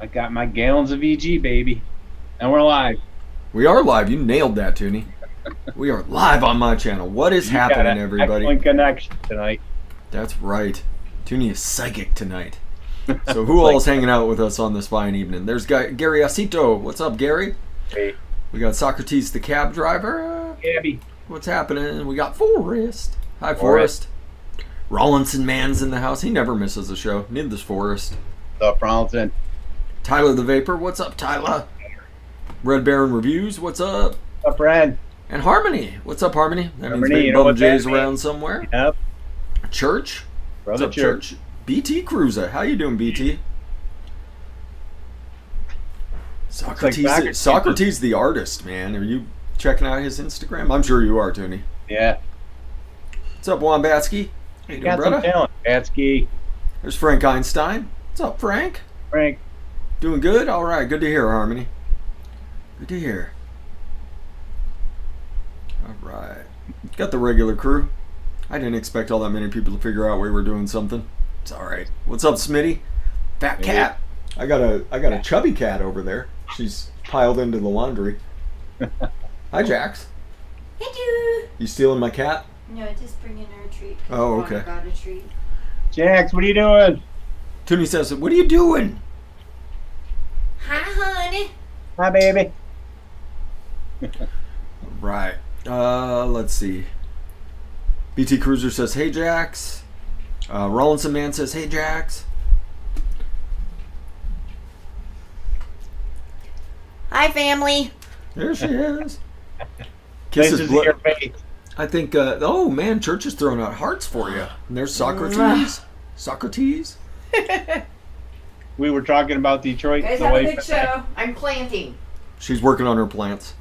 I got my gallons of EG, baby. And we're live. We are live. You nailed that, Toonie. We are live on my channel. What is You got happening, an everybody? excellent connection tonight. That's right. Toonie is psychic tonight. So who all is hanging out with us on this fine evening? There's Gary Asito. What's up, Gary? Hey, We got Socrates, the cab driver. Gabby. What's happening? We got Forrest. Hi, Forrest. Rollinson Man's in the house. He never misses a show. Neither does Forrest. What's up, Ronaldson? Tyler the Vapor. What's up, Tyler? Red Baron Reviews. What's up? What's up, Red? And Harmony. What's up, Harmony? That Harmony, means Big you know Bum what that J's means? around somewhere. Yep. Church. Brother What's up, Church? BT Cruiser. How you doing, BT? Socrates the artist, man. Are you checking out his Instagram? I'm sure you are, Tony. Yeah. What's up, Wombatsky? How you doing, Got brother? some talent, Batsky. There's Frank Einstein. What's up, Frank? Frank. Doing good? All right. Good to hear, Harmony. Good to hear. All right. Got the regular crew. I didn't expect all that many people to figure out we were doing something. It's all right. What's up, Smitty? Fat cat. I got a chubby cat over there. She's piled into the laundry. Hi, Jax. Hello. You stealing my cat? No, just bringing her a treat. Oh, okay. Got a treat. Jax, what are you doing? Toonie says, "What are you doing?" Hi, honey. Hi, baby. Right. Let's see. BT Cruiser says, "Hey, Jax." Rollinson Man says, "Hey, Jax." Hi, family. There she is. Kisses Kisses in your blood. face. I think. Oh man, Church is throwing out hearts for you. And there's Socrates. Socrates. We were talking about Detroit. Guys, the have a way- good show. I'm planting. She's working on her plants.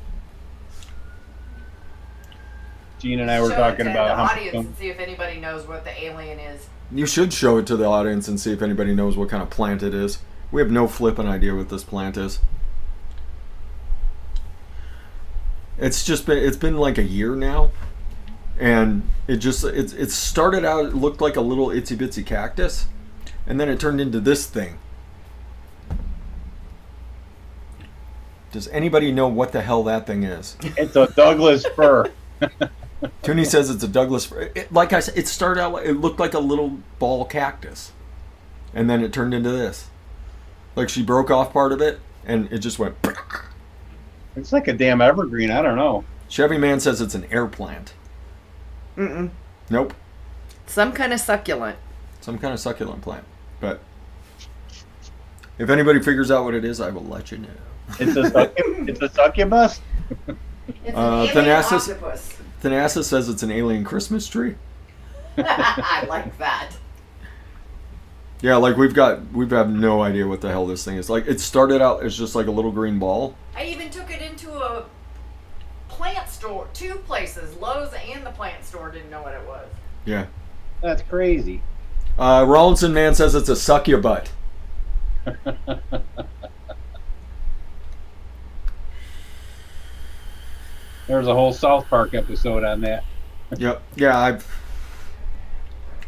Gene and I were Show talking it to about the how audience and see if anybody knows what the alien is. You should show it to the audience and see if anybody knows what kind of plant it is. We have no flipping idea what this plant is. It's been like a year now, and it started out, it looked like a little itsy bitsy cactus, and then it turned into this thing. Does anybody know what the hell that thing is? it's a Douglas fir. Toonie says it's a Douglas. Like I said, it started out, it looked like a little ball cactus, and then it turned into this. Like she broke off part of it, and it just went. It's like a damn evergreen. I don't know. Chevy Man says it's an air plant. Mm-mm. Nope. Some kind of succulent. Some kind of succulent plant. But if anybody figures out what it is, I will let you know. It's a succubus. It's Uh, an alien Thanasis- octopus. Thanasis says it's an alien Christmas tree. I like that. Yeah, like we have no idea what the hell this thing is. Like it started out as just like a little green ball. I even took it into a plant store. 2 places, Lowe's and the plant store, didn't know what it was. Yeah. That's crazy. Rollinson Man says it's a succubut. There's a whole South Park episode on that. Yep. Yeah,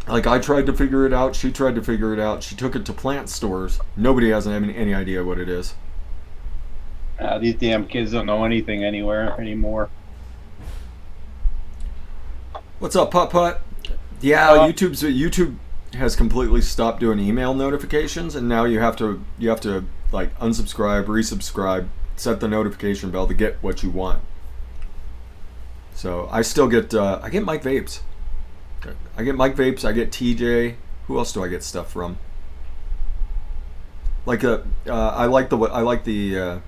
I tried to figure it out. She tried to figure it out. She took it to plant stores. Nobody has any idea what it is. These damn kids don't know anything anywhere anymore. What's up, Putt Putt? Yeah, YouTube has completely stopped doing email notifications, and now you have to like unsubscribe, resubscribe, set the notification bell to get what you want. So I still get I get Mike Vapes. I get Mike Vapes. I get TJ. Who else do I get stuff from? Like I like the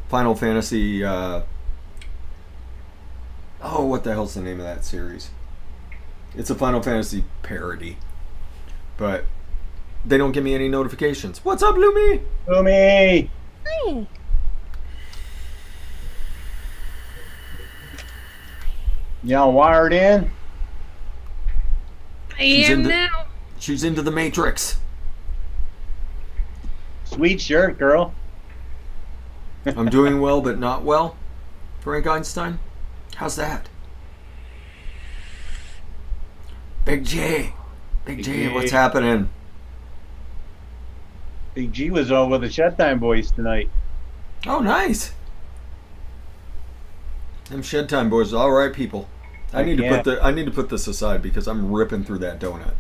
Final Fantasy. Oh, what the hell's the name of that series? It's a Final Fantasy parody, but they don't give me any notifications. What's up, Lumi? Lumi! Hi. Y'all wired in? She's into the Matrix. Sweet shirt, girl. I'm doing well, but not well. Frank Einstein, how's that? Big J, what's happening? Big G was over with the Shed Time boys tonight. Oh, nice. Them Shed Time boys, all right, people. I need to put this aside because I'm ripping through that donut.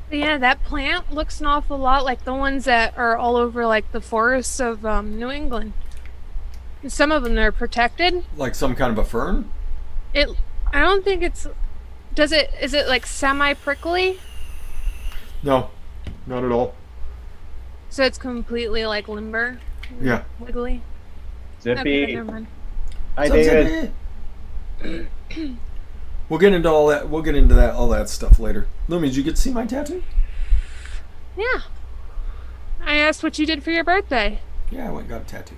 Yeah, that plant looks an awful lot like the ones that are all over like the forests of New England. Some of them are protected. Like some kind of a fern? I don't think it's. Is it like semi-prickly? No, not at all. So it's completely like limber? Yeah. Wiggly? Zippy. Okay, never mind. Hi, What's up, David. Zippy? We'll get into all that. We'll get into all that stuff later. Lumi, did you get to see my tattoo? Yeah. I asked what you did for your birthday. Yeah, I went and got a tattoo.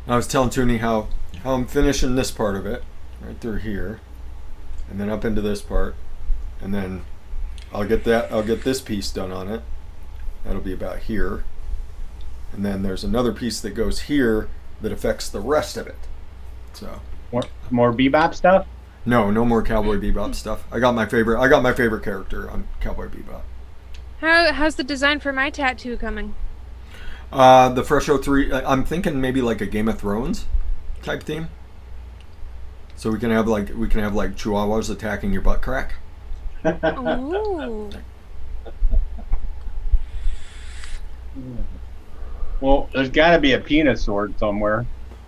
I was telling Toonie how I'm finishing this part of it, right through here, and then up into this part, and then I'll get this piece done on it. That'll be about here, and then there's another piece that goes here that affects the rest of it. So More Bebop stuff? no more Cowboy Bebop stuff. I got my favorite character on Cowboy Bebop. How's the design for my tattoo coming? The Fresh 03, I'm thinking maybe like a Game of Thrones type theme. So we can have like chihuahuas attacking your butt crack. Ooh. Well, there's got to be a penis sword somewhere.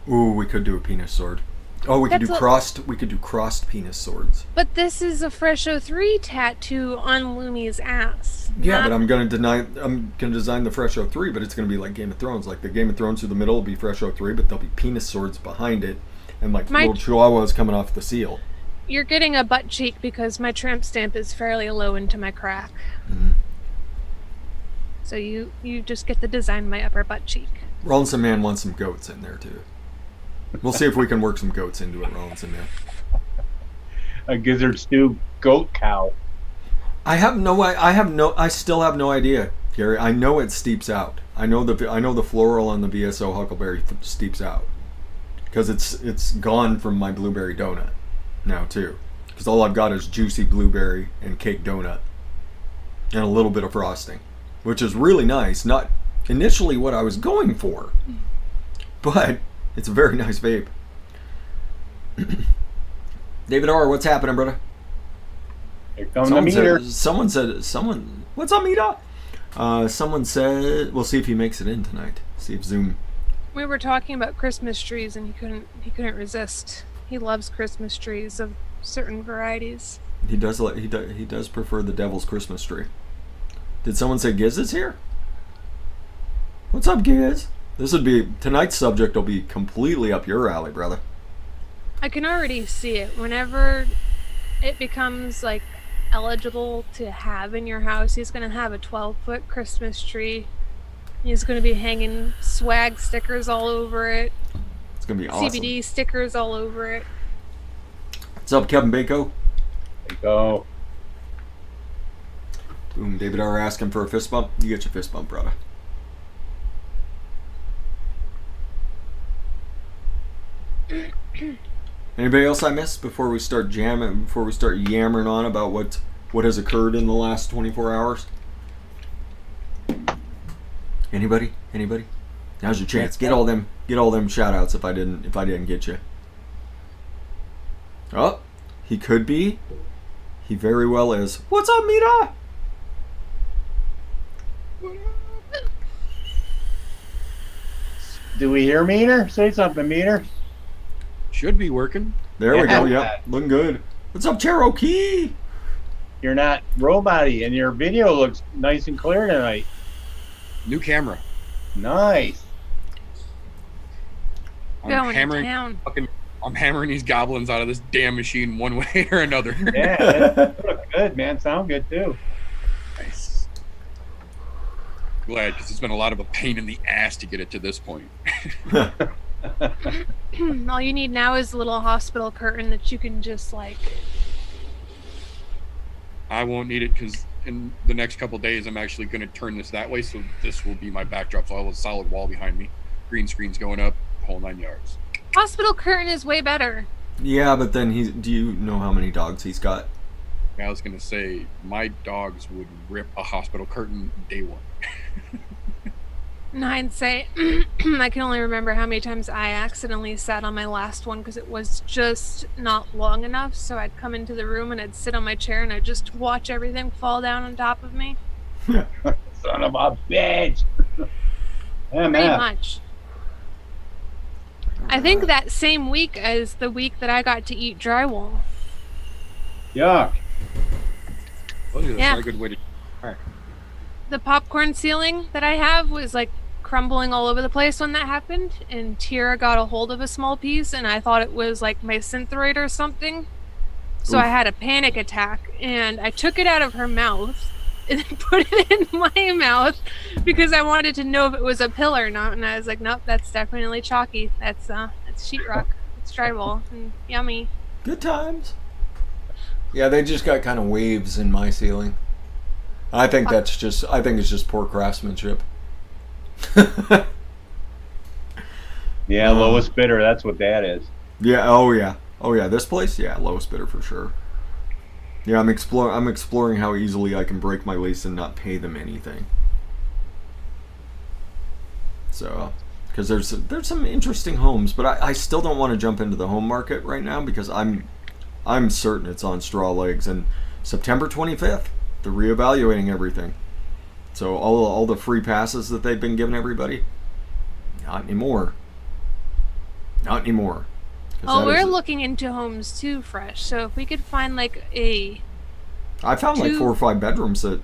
Ooh, we could do a penis sword. Oh, we could do crossed penis swords. But this is a Fresh 03 tattoo on Lumi's ass. Yeah, but I'm gonna design the Fresh 03, but it's gonna be like Game of Thrones. Like the Game of Thrones through the middle will be Fresh 03, but there'll be penis swords behind it, and like little chihuahuas coming off the seal. You're getting a butt cheek because my tramp stamp is fairly low into my crack. Mm-hmm. So you just get the design of my upper butt cheek. Rollinson Man wants some goats in there too. We'll see if we can work some goats into it, Rollinson Man. A gizzard stew goat cow. I still have no idea, Gary. I know it steeps out. I know the floral on the BSO Huckleberry steeps out because it's gone from my blueberry donut now too. Because all I've got is juicy blueberry and cake donut and a little bit of frosting, which is really nice. Not initially what I was going for, but it's a very nice vape. David R., what's happening, brother? Here comes the meter. What's up, Mita? Someone said, we'll see if he makes it in tonight. See if Zoom. We were talking about Christmas trees and he couldn't resist. He loves Christmas trees of certain varieties. He does prefer the Devil's Christmas tree. Did someone say Giz is here? What's up, Giz? Tonight's subject will be completely up your alley, brother. I can already see it. Whenever it becomes like eligible to have in your house, he's going to have a 12-foot Christmas tree. He's going to be hanging swag stickers all over it. It's going to be awesome. CBD stickers all over it. What's up, Kevin Bako? There you go. Boom, David R. asking for a fist bump. You get your fist bump, brother. Anybody else I missed before we start yammering on about what has occurred in the last 24 hours? Anybody? Now's your chance. Get all them shout outs if I didn't get you. Oh, he could be. He very well is. What's up, Mita? Do we hear meter? Say something, meter. Should be working. There we go. Yep, looking good. What's up, Cherokee? You're not robot-y, and your video looks nice and clear tonight. New camera. Nice. Going to town. I'm hammering these goblins out of this damn machine one way or another. Yeah, that look good, man. Sound good too. Nice. Glad, because it's been a lot of a pain in the ass to get it to this point. All you need now is a little hospital curtain that you can just like. I won't need it because in the next couple days I'm actually going to turn this that way, so this will be my backdrop. So I'll have a solid wall behind me, green screen's going up, whole 9 yards. Hospital curtain is way better. Yeah, but then do you know how many dogs he's got? I was gonna say my dogs would rip a hospital curtain day one. In hindsight, I can only remember how many times I accidentally sat on my last one because it was just not long enough. So I'd come into the room and I'd sit on my chair and I'd just watch everything fall down on top of me. Son of a bitch. Pretty MF. much. I think that same week as the week that I got to eat drywall. Yuck. Well, that's Yeah. not a good way to. The popcorn ceiling that I have was like crumbling all over the place when that happened, and Tira got a hold of a small piece and I thought it was like my synthroid or something. So Oof. I had a panic attack and I took it out of her mouth and then put it in my mouth because I wanted to know if it was a pill or not, and I was like, nope, that's definitely chalky. That's sheetrock. It's drywall and yummy. Good times. Yeah, they just got kind of waves in my ceiling. I think it's just poor craftsmanship. Yeah, lowest bidder. That's what that is. Yeah. Oh yeah. This place. Yeah, lowest bidder for sure. Yeah, I'm exploring how easily I can break my lease and not pay them anything. So, because there's some interesting homes, but I still don't want to jump into the home market right now because I'm certain it's on straw legs. And September 25th, they're reevaluating everything. So all the free passes that they've been giving everybody, not anymore. Not anymore. 'Cause Oh, that we're is- looking into homes too, Fresh. So if we could find like I found like two- 4 or 5 bedrooms that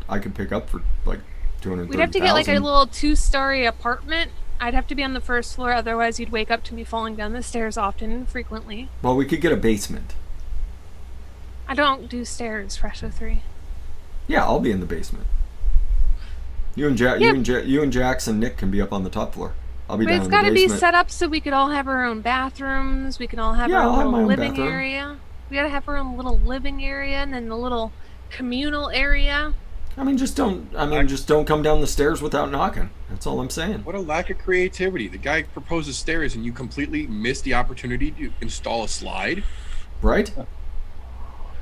I could pick up for like 230,000. we'd have to get like a little 2-story apartment. I'd have to be on the first floor, otherwise you'd wake up to me falling down the stairs often and frequently. Well, we could get a basement. I don't do stairs, Fresh 03. Yeah, I'll be in the basement. You and Jax and Nick can be up on the top floor. I'll be But down it's in the got to be basement. set up so we could all have our own bathrooms. We can all have Yeah, our I'll have little my own living bathroom. area. We got to have our own little living area and then the little communal area. Just don't come down the stairs without knocking. That's all I'm saying. What a lack of creativity! The guy proposes stairs, and you completely missed the opportunity to install a slide. Right?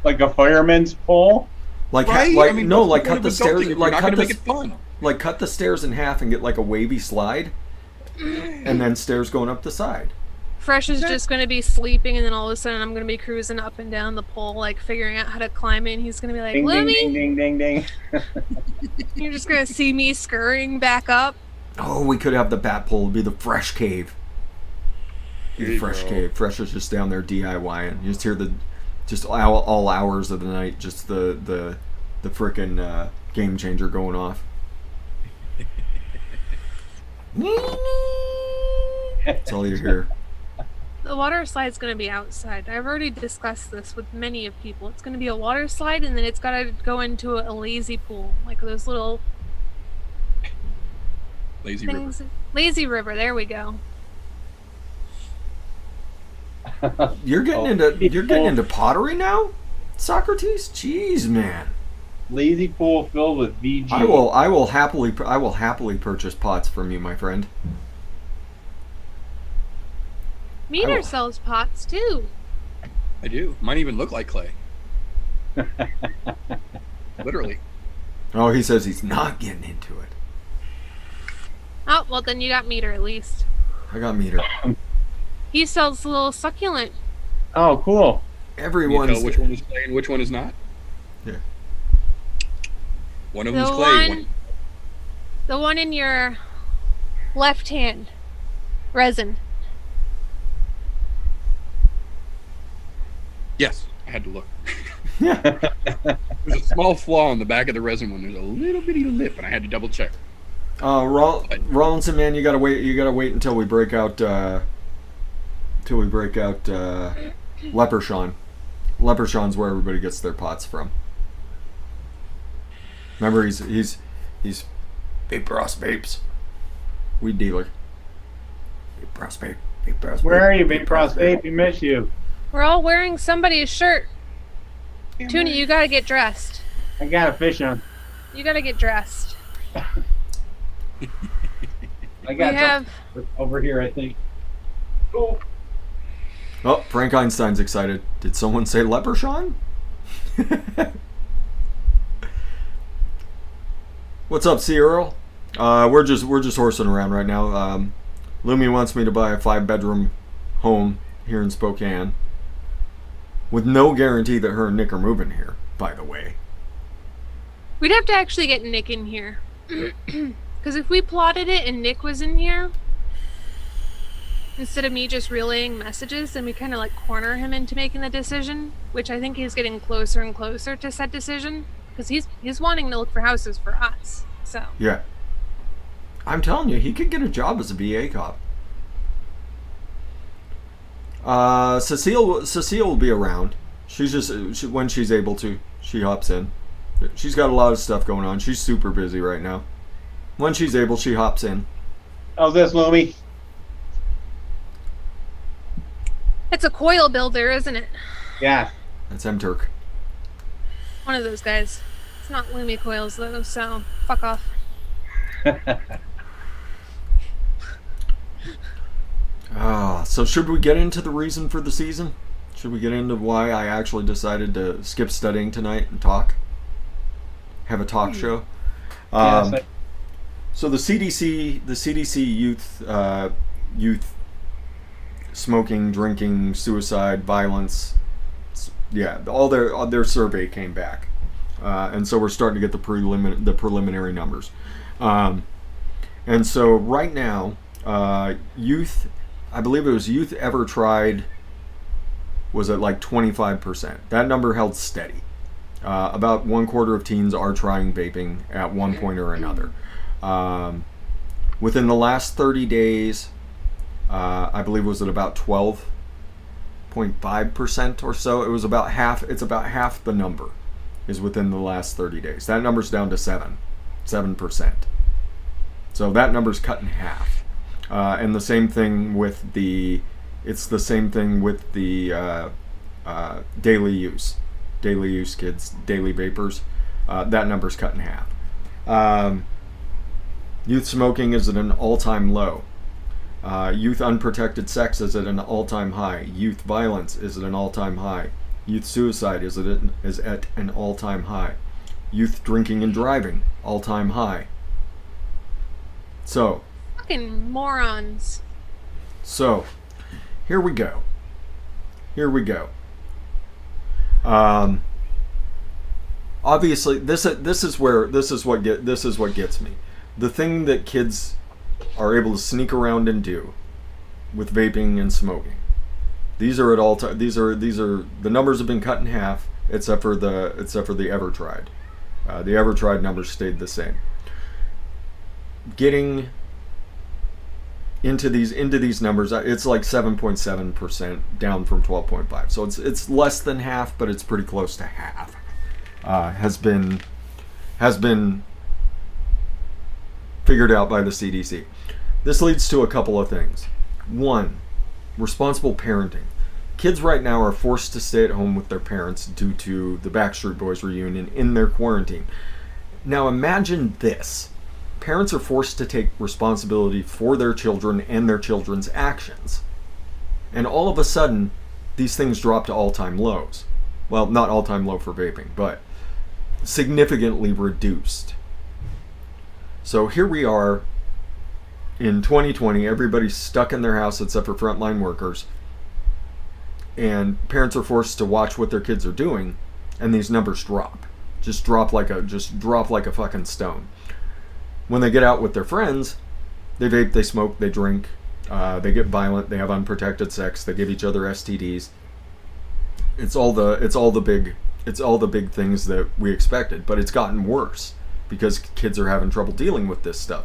Like a fireman's pole. Like Right? like I mean, no, what's like the point cut of the adulting stairs if you're like not cut gonna the make it fun. like cut the stairs in half and get like a wavy slide, and then stairs going up the side. Fresh is just going to be sleeping, and then all of a sudden I'm going to be cruising up and down the pole, like figuring out how to climb it. And he's going to be like, Ding, ding, Lemmy, ding, ding, ding, ding. you're just going to see me scurrying back up. Oh, we could have the bat pole. It'd be the Fresh Cave. There The you Fresh go. Cave. Fresh is just down there DIYing. You just hear all hours of the night, just the frickin' game changer going off. That's all you hear. The water slide's going to be outside. I've already discussed this with many of people. It's going to be a water slide, and then it's got to go into a lazy pool, like those little Lazy river. things. Lazy river. There we go. You're getting into pottery now, Socrates. Jeez, man. Lazy pool filled with VG. I will happily purchase pots from you, my friend. Meter will. sells pots too. I do. Mine even look like clay. Literally. Oh, he says he's not getting into it. Oh, well then you got Meter at least. I got meter. He sells little succulent. Oh, cool. You Everyone's tell which one is clay and which one is not. Yeah. One of The them's clay. one, the one in your left hand, resin. Yes, I had to look. Yeah. There's a small flaw in the back of the resin one. There's a little bitty lip, and I had to double check. Rollinson, man, you gotta wait. You gotta wait until we break out. Leprechaun. Leprechaun's where everybody gets their pots from. Remember, he's Vape Ross Vapes. Weed dealer. Vape Ross Vape. Vape Ross Where Vape. are you, Big Cross Vape? We miss you. We're all wearing somebody's shirt. Toonie, you gotta get dressed. I got a fish on. You gotta get dressed. I We got have something over here, I think. Oh, Oh, Frank Einstein's excited. Did someone say Leprechaun? What's up, C. Earl? We're just horsing around right now. Lumi wants me to buy a 5-bedroom home here in Spokane, with no guarantee that her and Nick are moving here. By the way, We'd have to actually get Nick in here. Because if we plotted it and Nick was in here, instead of me just relaying messages, then we kind of like corner him into making the decision, which I think he's getting closer and closer to said decision. Because he's wanting to look for houses for us. So yeah, I'm telling you, he could get a job as a VA cop. Cecile will be around. When she's able to, she hops in. She's got a lot of stuff going on. She's super busy right now. When she's able, she hops in. How's this, Lumi? it's a coil builder, isn't it? Yeah. That's M-Turk. One of those guys. It's not Lumi coils though, so fuck off. So should we get into the reason for the season? Should we get into why I actually decided to skip studying tonight and talk? Have a talk show? Yes, So the CDC youth smoking, drinking, suicide, violence, yeah, all their survey came back, and so we're starting to get the preliminary numbers, and so right now, youth, I believe it was youth ever tried, was at like 25%. That number held steady. About 1/4 of teens are trying vaping at one point or another. Within the last 30 days, I believe was at about 12.5% or so. It was about half. It's about half the number is within the last 30 days. That number's down to 7%. So that number's cut in half. And the same thing with the daily use kids, daily vapors. That number's cut in half. Youth smoking is at an all-time low. Youth unprotected sex is at an all-time high. Youth violence is at an all-time high. Youth suicide is at an all-time high. Youth drinking and driving, all-time high. So, Fucking morons. So, here we go. Obviously, this is what gets me. The thing that kids are able to sneak around and do with vaping and smoking. These are at all time. These are the numbers have been cut in half, except for the ever tried. The ever tried numbers stayed the same. Getting into these numbers, it's like 7.7% down from 12.5. So it's less than half, but it's pretty close to half. Has been figured out by the CDC. This leads to a couple of things. One, responsible parenting. Kids right now are forced to stay at home with their parents due to the Backstreet Boys reunion in their quarantine. Now imagine this. Parents are forced to take responsibility for their children and their children's actions. And all of a sudden, these things drop to all-time lows. Well, not all-time low for vaping, but significantly reduced. So here we are in 2020, everybody's stuck in their house except for frontline workers. And parents are forced to watch what their kids are doing, and these numbers drop. Just drop like a fucking stone. When they get out with their friends, they vape, they smoke, they drink, they get violent, they have unprotected sex, they give each other STDs. It's all the big things that we expected, but it's gotten worse because kids are having trouble dealing with this stuff.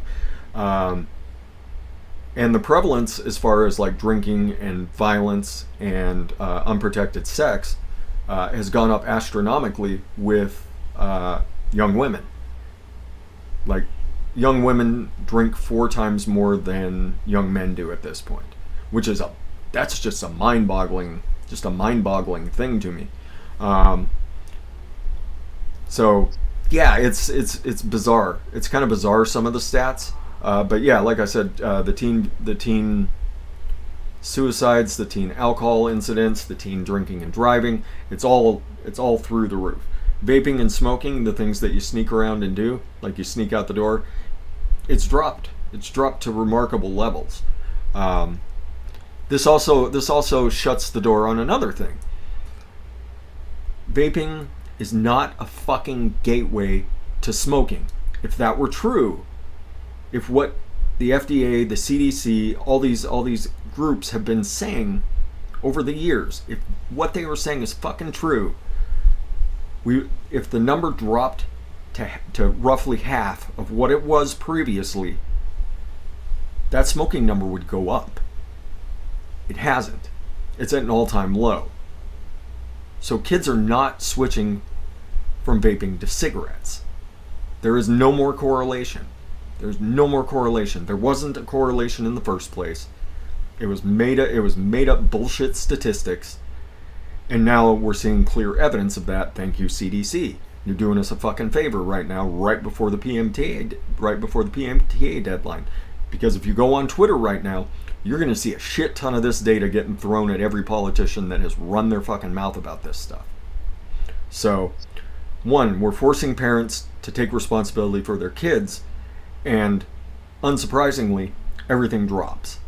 And the prevalence as far as like drinking and violence and unprotected sex has gone up astronomically with young women. Like, young women drink 4 times more than young men do at this point, which is that's just a mind-boggling thing to me. So yeah, it's bizarre. It's kind of bizarre, some of the stats, but yeah, like I said, the teen suicides, the teen alcohol incidents, the teen drinking and driving, it's all through the roof. vaping and smoking, the things that you sneak around and do, like you sneak out the door, it's dropped. It's dropped to remarkable levels. This also shuts the door on another thing. Vaping is not a fucking gateway to smoking. If that were true, if what the FDA, the CDC, all these groups have been saying over the years, if what they were saying is fucking true, if the number dropped to roughly half of what it was previously, that smoking number would go up. It hasn't. It's at an all-time low. So kids are not switching from vaping to cigarettes. There is no more correlation. There's no more correlation. There wasn't a correlation in the first place. It was made up bullshit statistics. And now we're seeing clear evidence of that. Thank you, CDC. You're doing us a fucking favor right now, right before the PMTA deadline. Because if you go on Twitter right now, you're going to see a shit ton of this data getting thrown at every politician that has run their fucking mouth about this stuff. So, one, we're forcing parents to take responsibility for their kids, and unsurprisingly, everything drops.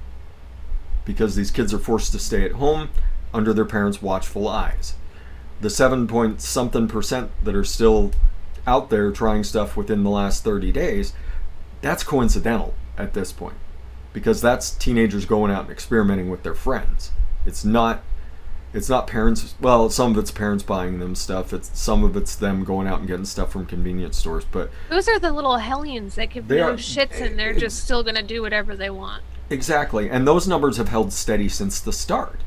Because these kids are forced to stay at home under their parents' watchful eyes. The 7-point-something% that are still out there trying stuff within the last 30 days, that's coincidental at this point. Because that's teenagers going out and experimenting with their friends. It's not parents, well, some of it's parents buying them stuff. Some of it's them going out and getting stuff from convenience stores. But those are the little hellions that give no shits, and they're just still going to do whatever they want. Exactly. And those numbers have held steady since the start.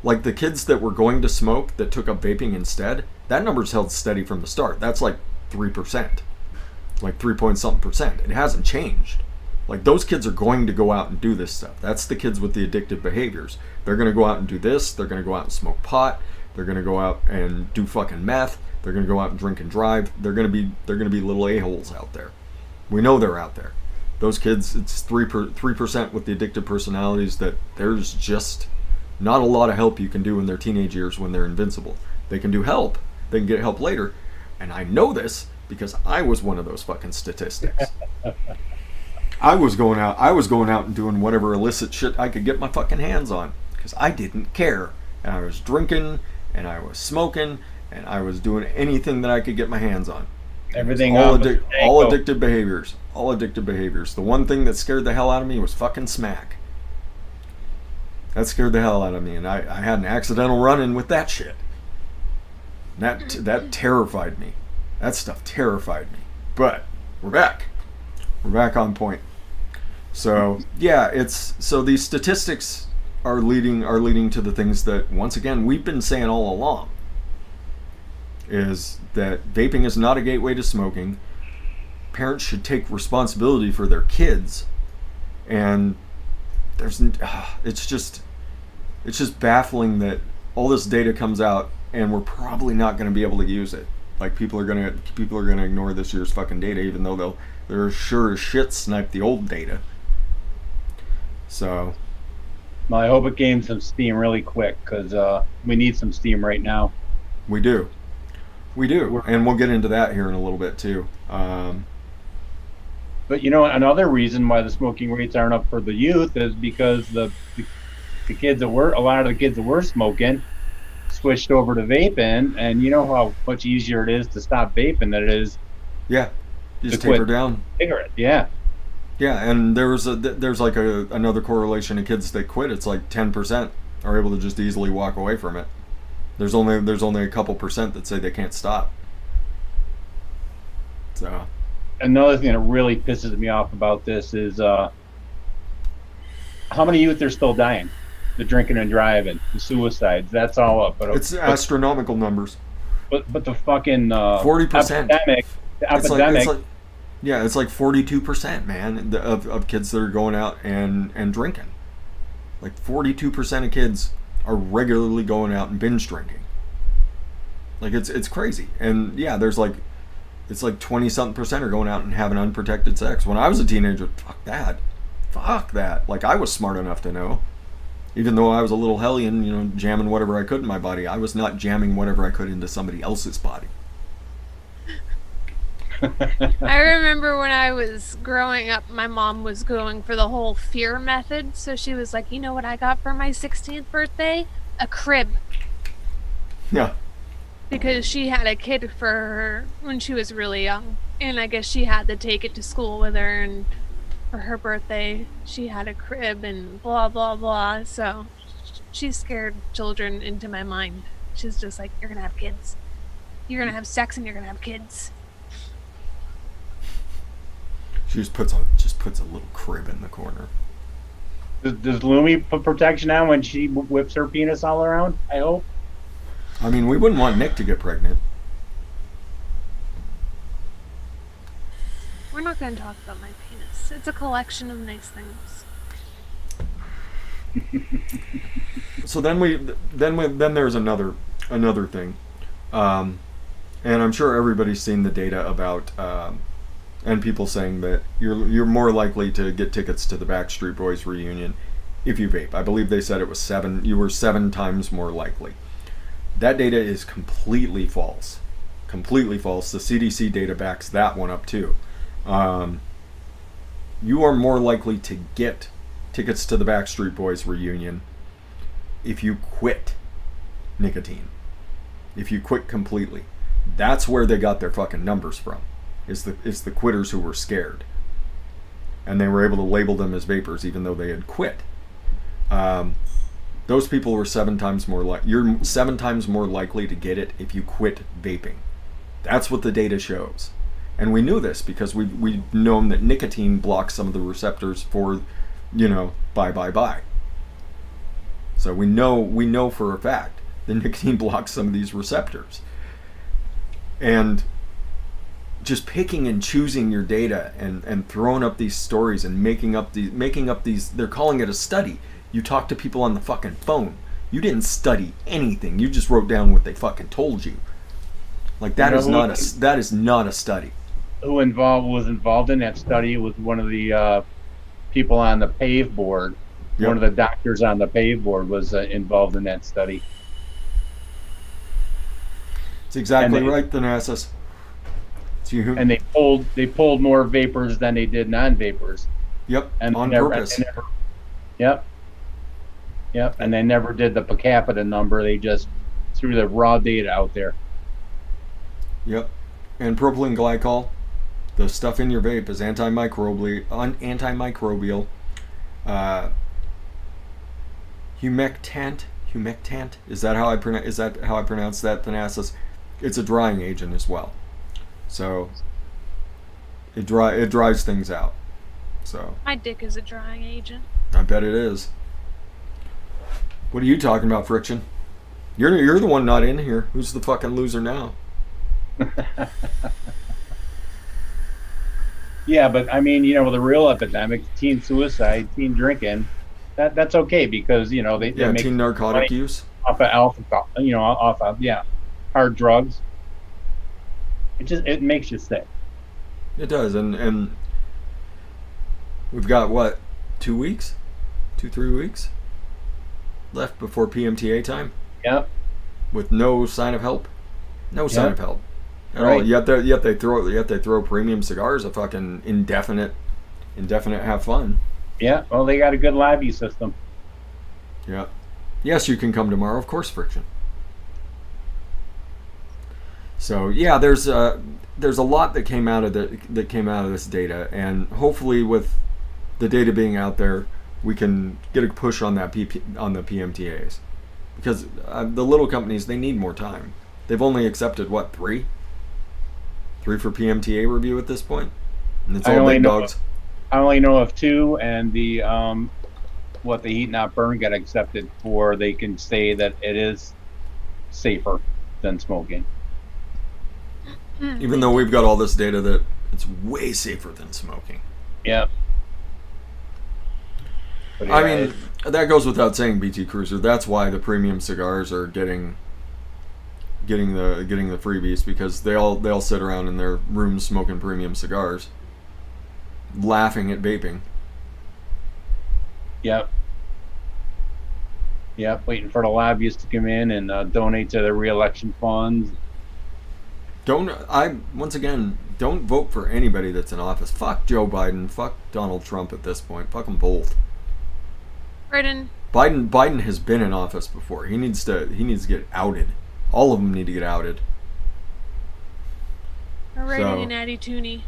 Like the kids that were going to smoke that took up vaping instead, that number's held steady from the start. That's like 3%. Like 3-point-something%. It hasn't changed. Like, those kids are going to go out and do this stuff. That's the kids with the addictive behaviors. They're going to go out and do this. They're going to go out and smoke pot. They're going to go out and do fucking meth. They're going to go out and drink and drive. They're going to be little a-holes out there. We know they're out there. Those kids, it's 3% with the addictive personalities that there's just not a lot of help you can do in their teenage years when they're invincible. They can do help. They can get help later. And I know this because I was one of those fucking statistics. I was going out and doing whatever illicit shit I could get my fucking hands on because I didn't care. And I was drinking and I was smoking and I was doing anything that I could get my hands on. Everything all addictive behaviors. All addictive behaviors. The one thing that scared the hell out of me was fucking smack. That scared the hell out of me, and I had an accidental run-in with that shit. That terrified me. That stuff terrified me. But we're back. We're back on point. So yeah, so these statistics are leading to the things that, once again, we've been saying all along. Is that vaping is not a gateway to smoking. Parents should take responsibility for their kids, and it's just baffling that all this data comes out and we're probably not going to be able to use it. Like, people are gonna ignore this year's fucking data, even though they're sure as shit snipe the old data. So, well, I hope it gains some steam really quick because we need some steam right now. We do, and we'll get into that here in a little bit too. But another reason why the smoking rates aren't up for the youth is because the kids a lot of the kids that were smoking switched over to vaping, and you know how much easier it is to stop vaping than it is. Yeah, just taper down. Cigarette, yeah. Yeah, and there's like another correlation of kids that quit. It's like 10% are able to just easily walk away from it. There's only a couple percent that say they can't stop. So, another thing that really pisses me off about this is how many youth are still dying, the drinking and driving, the suicides. That's all up, but it's astronomical numbers. But the fucking 40%. epidemic. It's like 42%, man, of kids that are going out and drinking. Like 42% of kids are regularly going out and binge drinking. Like, it's crazy. And yeah, it's like 20-something% are going out and having unprotected sex. When I was a teenager, fuck that. Like, I was smart enough to know. Even though I was a little hellion, jamming whatever I could in my body, I was not jamming whatever I could into somebody else's body. I remember when I was growing up, my mom was going for the whole fear method. So she was like, you know what I got for my 16th birthday? A crib. Yeah. Because she had a kid for her when she was really young. And I guess she had to take it to school with her. And for her birthday, she had a crib and blah, blah, blah. So she scared children into my mind. She's just like, you're going to have kids. You're going to have sex and you're going to have kids. She just puts a little crib in the corner. Does Lumi put protection on when she whips her penis all around? I hope. I mean, we wouldn't want Nick to get pregnant. We're not going to talk about my penis. It's a collection of nice things. So then there's another thing, and I'm sure everybody's seen the data about and people saying that you're more likely to get tickets to the Backstreet Boys reunion if you vape. I believe they said it was 7. You were 7 times more likely. That data is completely false. Completely false. The CDC data backs that one up too. You are more likely to get tickets to the Backstreet Boys reunion if you quit nicotine. If you quit completely. That's where they got their fucking numbers from. Is the quitters who were scared. And they were able to label them as vapors even though they had quit. Those people were 7 times more you're 7 times more likely to get it if you quit vaping. That's what the data shows. And we knew this because we've known that nicotine blocks some of the receptors for, bye. So we know for a fact that nicotine blocks some of these receptors. And just picking and choosing your data and throwing up these stories and making up these, they're calling it a study. You talk to people on the fucking phone. You didn't study anything. You just wrote down what they fucking told you. Like that is not a study. Who was involved in that study was one of the people on the PAVE board. Yep. One of the doctors on the PAVE board was involved in that study. It's exactly right, Thanasis. And they pulled more vapors than they did non-vapors. Yep, and on purpose. Yep, and they never did the per capita number. They just threw the raw data out there. Yep, and propylene glycol, the stuff in your vape, is antimicrobial. Humectant. Is that how I pronounce that, Thanasis? It's a drying agent as well. So it dries things out. So My dick is a drying agent. I bet it is. What are you talking about, Friction? You're the one not in here. Who's the fucking loser now? Yeah, but I mean, the real epidemic, teen suicide, teen drinking, that's okay because they make teen narcotic use off of alcohol, off of hard drugs. It makes you sick. It does, and we've got what, 2 weeks, 3 weeks left before PMTA time. Yep. With no sign of help, sign of help at Right. all. Yet they throw premium cigars a fucking indefinite have fun. Yeah. Well, they got a good lobby system. Yeah. Yes, you can come tomorrow, of course, Friction. So yeah, there's a lot that came out of this data, and hopefully with the data being out there, we can get a push on that on the PMTAs, because the little companies, they need more time. They've only accepted what, 3 for PMTA review at this point, and it's all big dogs. I only know of 2, and the the heat not burn got accepted for. They can say that it is safer than smoking. Even though we've got all this data that it's way safer than smoking. Yep. But I mean, that goes without saying, BT Cruiser. That's why the premium cigars are getting the freebies, because they all sit around in their rooms smoking premium cigars, laughing at vaping. Yep. Waiting for the lobbyists to come in and donate to the re-election funds. Once again, don't vote for anybody that's in office. Fuck Joe Biden. Fuck Donald Trump at this point. Fuck them both. Britain, Biden has been in office before. He needs to get outed. All of them need to get outed. we're writing So- an Addy Tooney.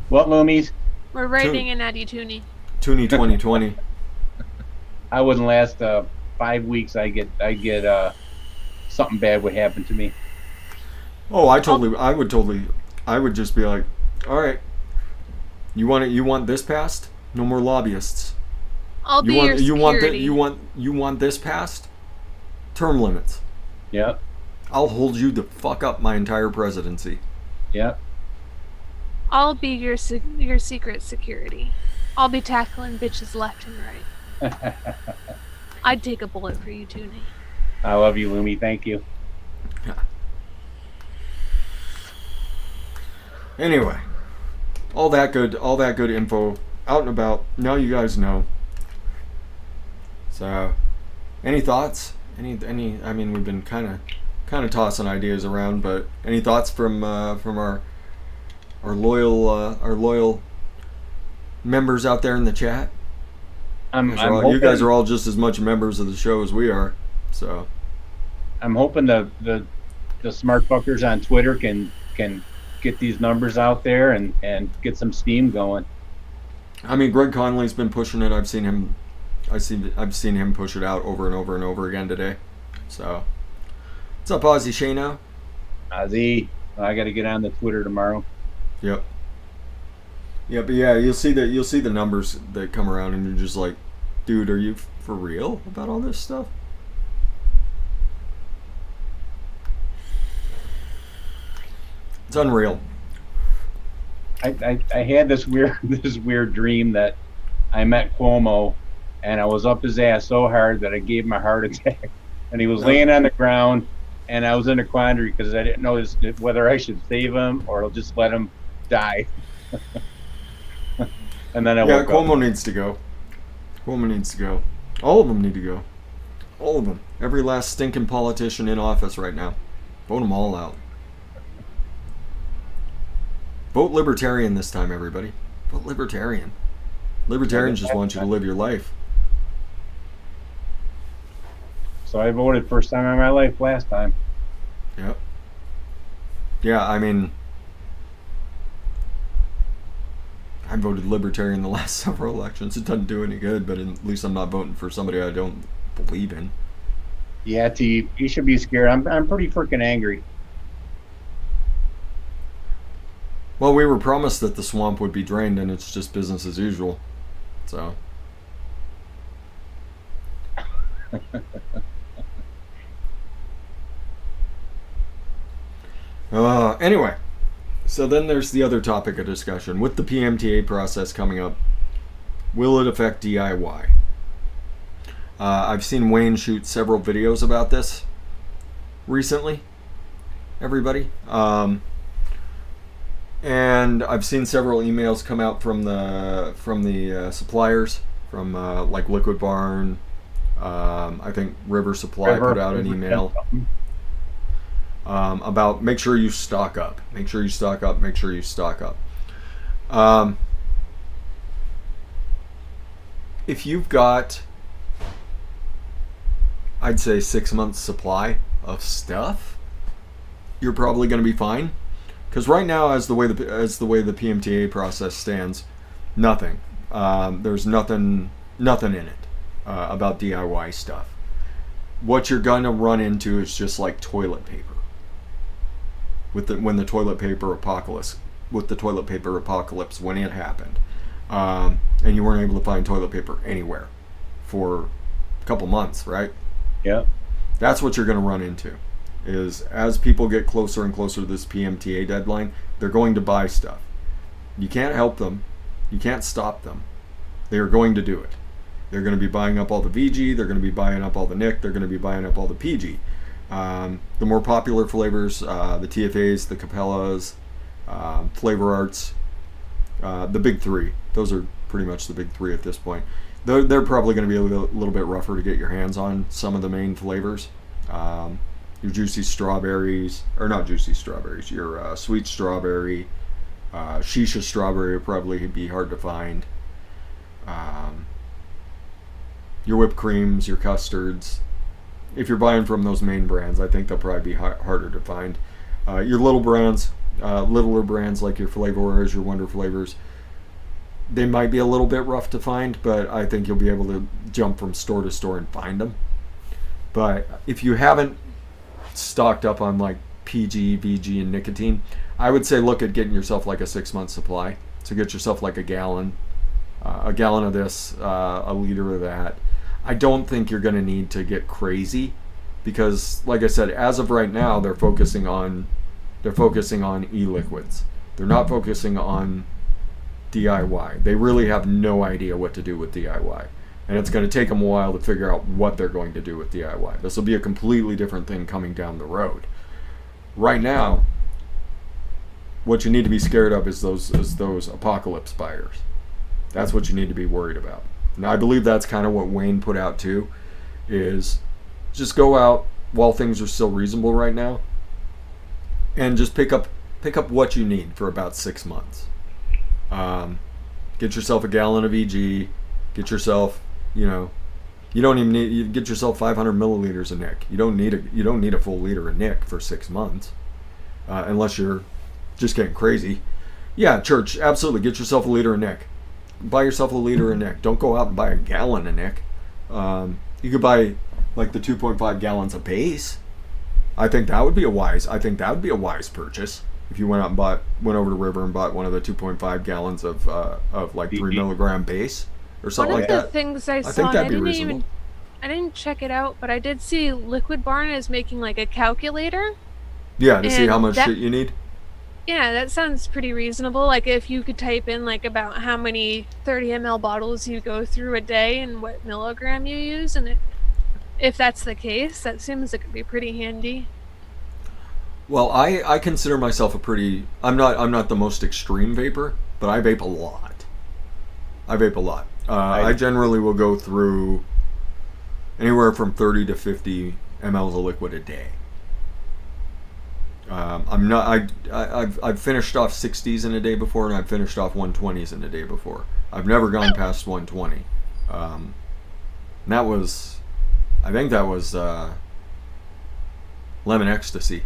What, Loomies? We're writing an Addy Tooney. Toonie 2020. I wouldn't last 5 weeks. I get something bad would happen to me. Oh, I would just be like, all right, you want this passed? No more lobbyists. I'll be your security. You want this passed? Term limits. Yep. I'll hold you the fuck up my entire presidency. Yep. I'll be your secret security. I'll be tackling bitches left and right. I'd take a bullet for you, Tooney. I love you, Loomy. Thank you. Anyway, all that good info out and about. Now you guys know. So, any thoughts? Any? I mean, we've been kind of tossing ideas around, but any thoughts from our loyal members out there in the chat? You guys are all just as much members of the show as we are. So, I'm hoping the smart fuckers on Twitter can get these numbers out there and get some steam going. I mean, Greg Conley's been pushing it. I've seen him push it out over and over and over again today. So, what's up, Ozzy Shano? Ozzy, I got to get on the Twitter tomorrow. Yep. Yeah, but yeah, you'll see the numbers that come around, and you're just like, dude, are you for real about all this stuff? It's unreal. I had this weird dream that I met Cuomo, and I was up his ass so hard that I gave him a heart attack, and he was laying on the ground, and I was in a quandary because I didn't know whether I should save him or just let him die. And then I woke Cuomo up. needs to go. Cuomo needs to go. All of them need to go. All of them. Every last stinking politician in office right now. Vote them all out. Vote Libertarian this time, everybody. Vote Libertarian. Libertarians just want you to live your life. So I voted first time in my life last time. Yep. Yeah, I mean, I voted Libertarian the last several elections. It doesn't do any good, but at least I'm not voting for somebody I don't believe in. Yeah, T, you should be scared. I'm pretty freaking angry. Well, we were promised that the swamp would be drained, and it's just business as usual. So. Anyway, so then there's the other topic of discussion. With the PMTA process coming up, will it affect DIY? I've seen Wayne shoot several videos about this recently, everybody. And I've seen several emails come out from the suppliers, from like Liquid Barn. I think River Supply put out an email about make sure you stock up. Make sure you stock up. Make sure you stock up. If you've got, I'd say 6 months supply of stuff, you're probably going to be fine. Because right now, as the way the PMTA process stands, nothing. There's nothing in it about DIY stuff. What you're gonna run into is just like toilet paper. When the toilet paper apocalypse when it happened, and you weren't able to find toilet paper anywhere for a couple months, right? Yeah. That's what you're gonna run into. Is as people get closer and closer to this PMTA deadline, they're going to buy stuff. You can't help them. You can't stop them. They are going to do it. They're going to be buying up all the VG. They're going to be buying up all the NIC. They're going to be buying up all the PG. The more popular flavors, the TFAs, the Capellas, Flavor Arts, the big three. Those are pretty much the big three at this point. They're probably going to be a little bit rougher to get your hands on some of the main flavors. your juicy strawberries, or not juicy strawberries, your sweet strawberry, shisha strawberry would probably be hard to find. Your whipped creams, your custards. If you're buying from those main brands, I think they'll probably be harder to find. Your little brands, littler brands like your Flavorers, your Wonder Flavors, they might be a little bit rough to find, but I think you'll be able to jump from store to store and find them. But if you haven't stocked up on like PG, VG, and nicotine, I would say look at getting yourself like a 6-month supply. So get yourself like a gallon of this, a liter of that. I don't think you're going to need to get crazy because, like I said, as of right now, they're focusing on e-liquids. They're not focusing on DIY. They really have no idea what to do with DIY. And it's going to take them a while to figure out what they're going to do with DIY. This will be a completely different thing coming down the road. Right now, what you need to be scared of is those apocalypse buyers. That's what you need to be worried about. Now, I believe that's kind of what Wayne put out too, is just go out while things are still reasonable right now, and just pick up what you need for about 6 months. Get yourself a gallon of EG. Get yourself, you don't even need. You get yourself 500 milliliters of Nick. You don't need a full liter of Nick for 6 months, unless you're just getting crazy. Yeah, church, absolutely. Get yourself a liter of Nick. Buy yourself a liter of Nick. Don't go out and buy a gallon of Nick. You could buy like the 2.5 gallons of base. I think that would be a wise purchase. If you went out and went over to River and bought one of the 2.5 gallons of like 3 milligram base or something like that. One of the things I saw, think that'd be and reasonable. I didn't check it out, but I did see Liquid Barn is making like a calculator. Yeah, to see And how much that- shit you need. Yeah, that sounds pretty reasonable. Like if you could type in like about how many 30 ml bottles you go through a day and what milligram you use, and if that's the case, that seems like it'd be pretty handy. Well, I consider myself I'm not the most extreme vapor, but I vape a lot. I generally will go through anywhere from 30 to 50 mLs of liquid a day. I've finished off 60s in a day before, and I've finished off 120s in a day before. I've never gone past 120. I think that was Lemon Ecstasy.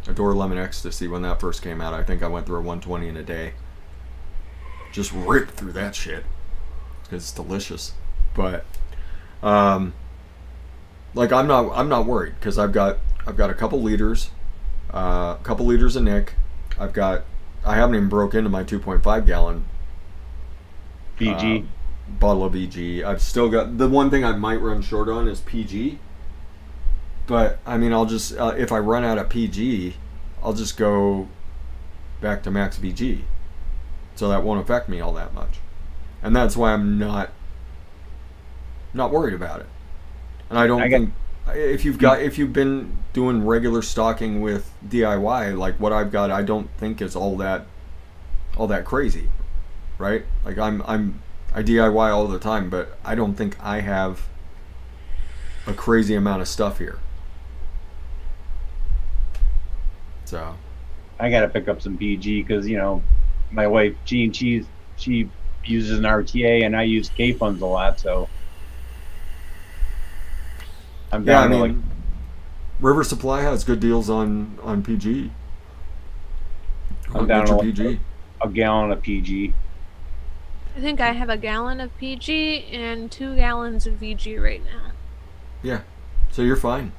Adore Lemon Ecstasy when that first came out. I think I went through a 120 in a day. Just ripped through that shit because it's delicious. But like I'm not worried because I've got a couple liters of Nick. I haven't even broke into my 2.5 gallon PG. Bottle of VG. I've still got the one thing I might run short on is PG. But I mean, I'll just if I run out of PG, I'll just go back to max VG, so that won't affect me all that much, and that's why I'm not worried about it. And I don't think if you've been doing regular stocking with DIY like what I've got, I don't think is all that crazy, right? Like I DIY all the time, but I don't think I have a crazy amount of stuff here. So I gotta pick up some PG because my wife Jean, she uses an RTA and I use K funds a lot, so I'm down to like River Supply has good deals on PG. I'm down Get your to PG. a gallon of PG. I think I have a gallon of PG and 2 gallons of VG right now. Yeah, so you're fine.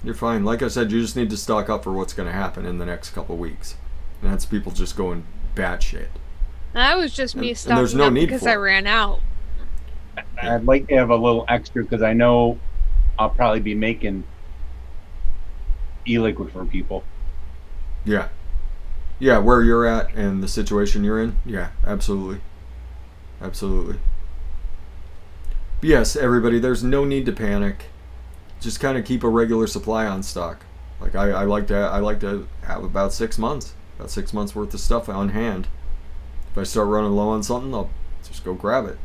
You're fine. Like I said, you just need to stock up for what's going to happen in the next couple weeks. And that's people just going batshit. That was just me And stocking there's no up need because for I it. ran out. I'd like to have a little extra because I know I'll probably be making e-liquid for people. Yeah. Yeah, where you're at and the situation you're in. Yeah, absolutely. Absolutely. But yes, everybody, there's no need to panic. Just kind of keep a regular supply on stock. Like I like to have about 6 months. About 6 months worth of stuff on hand. If I start running low on something, I'll just go grab it.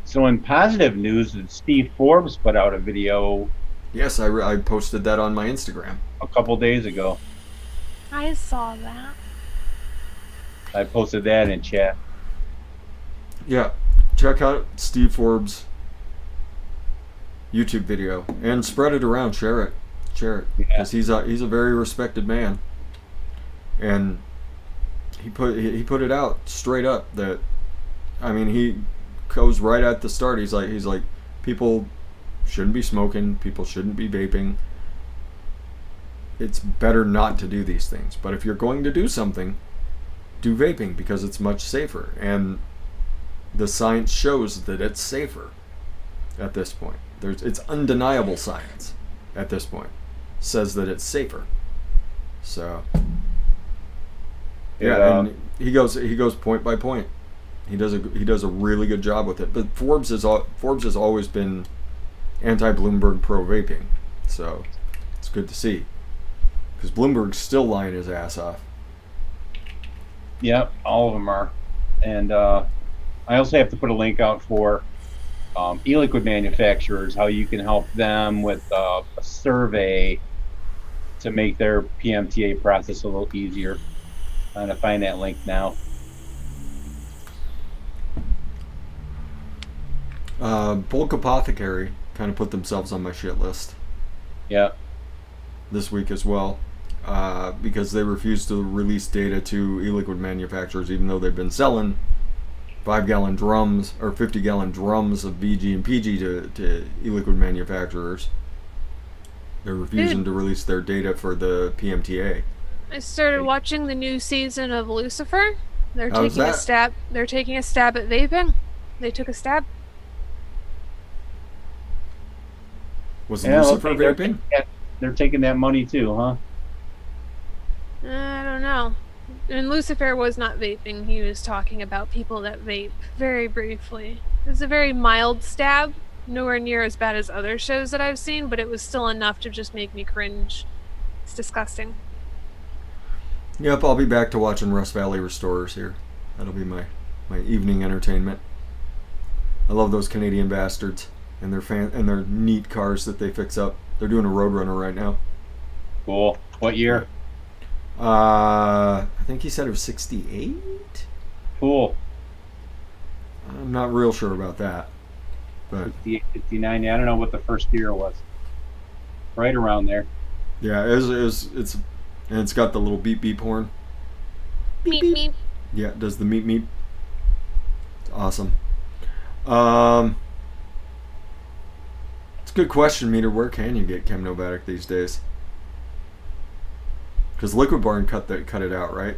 So in positive news, Steve Forbes put out a video Yes, I posted that on my Instagram. a couple days ago. I saw that. I posted that in chat. Yeah, check out Steve Forbes' YouTube video and spread it around. Share it, because he's a very respected man, and he put it out straight up that, I mean, he goes right at the start. He's like people shouldn't be smoking, people shouldn't be vaping. It's better not to do these things, but if you're going to do something, do vaping because it's much safer, and the science shows that it's safer at this point. It's undeniable science at this point says that it's safer. So yeah, and he goes point by point. He does a really good job with it. But Forbes has always been anti-Bloomberg, pro vaping, so it's good to see, because Bloomberg's still lying his ass off. Yep, all of them are. And I also have to put a link out for e-liquid manufacturers, how you can help them with a survey to make their PMTA process a little easier. I'm trying to find that link now. Bulk Apothecary kind of put themselves on my shit list Yeah. this week as well, because they refused to release data to e-liquid manufacturers, even though they've been selling 5-gallon drums or 50-gallon drums of VG and PG to e-liquid manufacturers. They're refusing to release their data for the PMTA. I started watching the new season of Lucifer. They're How's taking a that? stab. They're taking a stab at vaping. They took a stab. Was Yeah, Lucifer okay, vaping? They're taking that money too, huh? I don't know. And Lucifer was not vaping. He was talking about people that vape very briefly. It was a very mild stab. Nowhere near as bad as other shows that I've seen, but it was still enough to just make me cringe. It's disgusting. Yep, I'll be back to watching Rust Valley Restorers here. That'll be my evening entertainment. I love those Canadian bastards and their neat cars that they fix up. They're doing a Roadrunner right now. Cool. What year? I think he said it was 68? Cool. I'm not real sure about that. But 58, 59. Yeah, I don't know what the first year was. Right around there. yeah, it's got the little beep beep horn. Meep meep. Yeah, it does the meep meep. It's awesome. It's a good question, Meter. Where can you get Chemnovatic these days? Because Liquid Barn cut it out, right?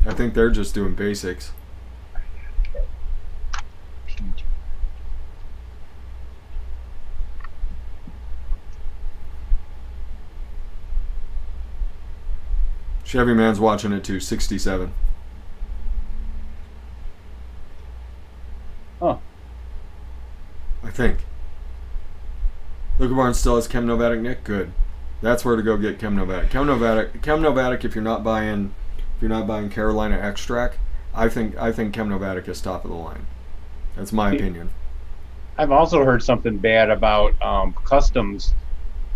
I think they're just doing basics. Chevy Man's watching it too. 67. Oh. I think. Liquid Barn still has Chemnovatic, Nick. Good. That's where to go get Chemnovatic. Chemnovatic. If you're not buying Carolina Extract, I think Chemnovatic is top of the line. That's my opinion. I've also heard something bad about customs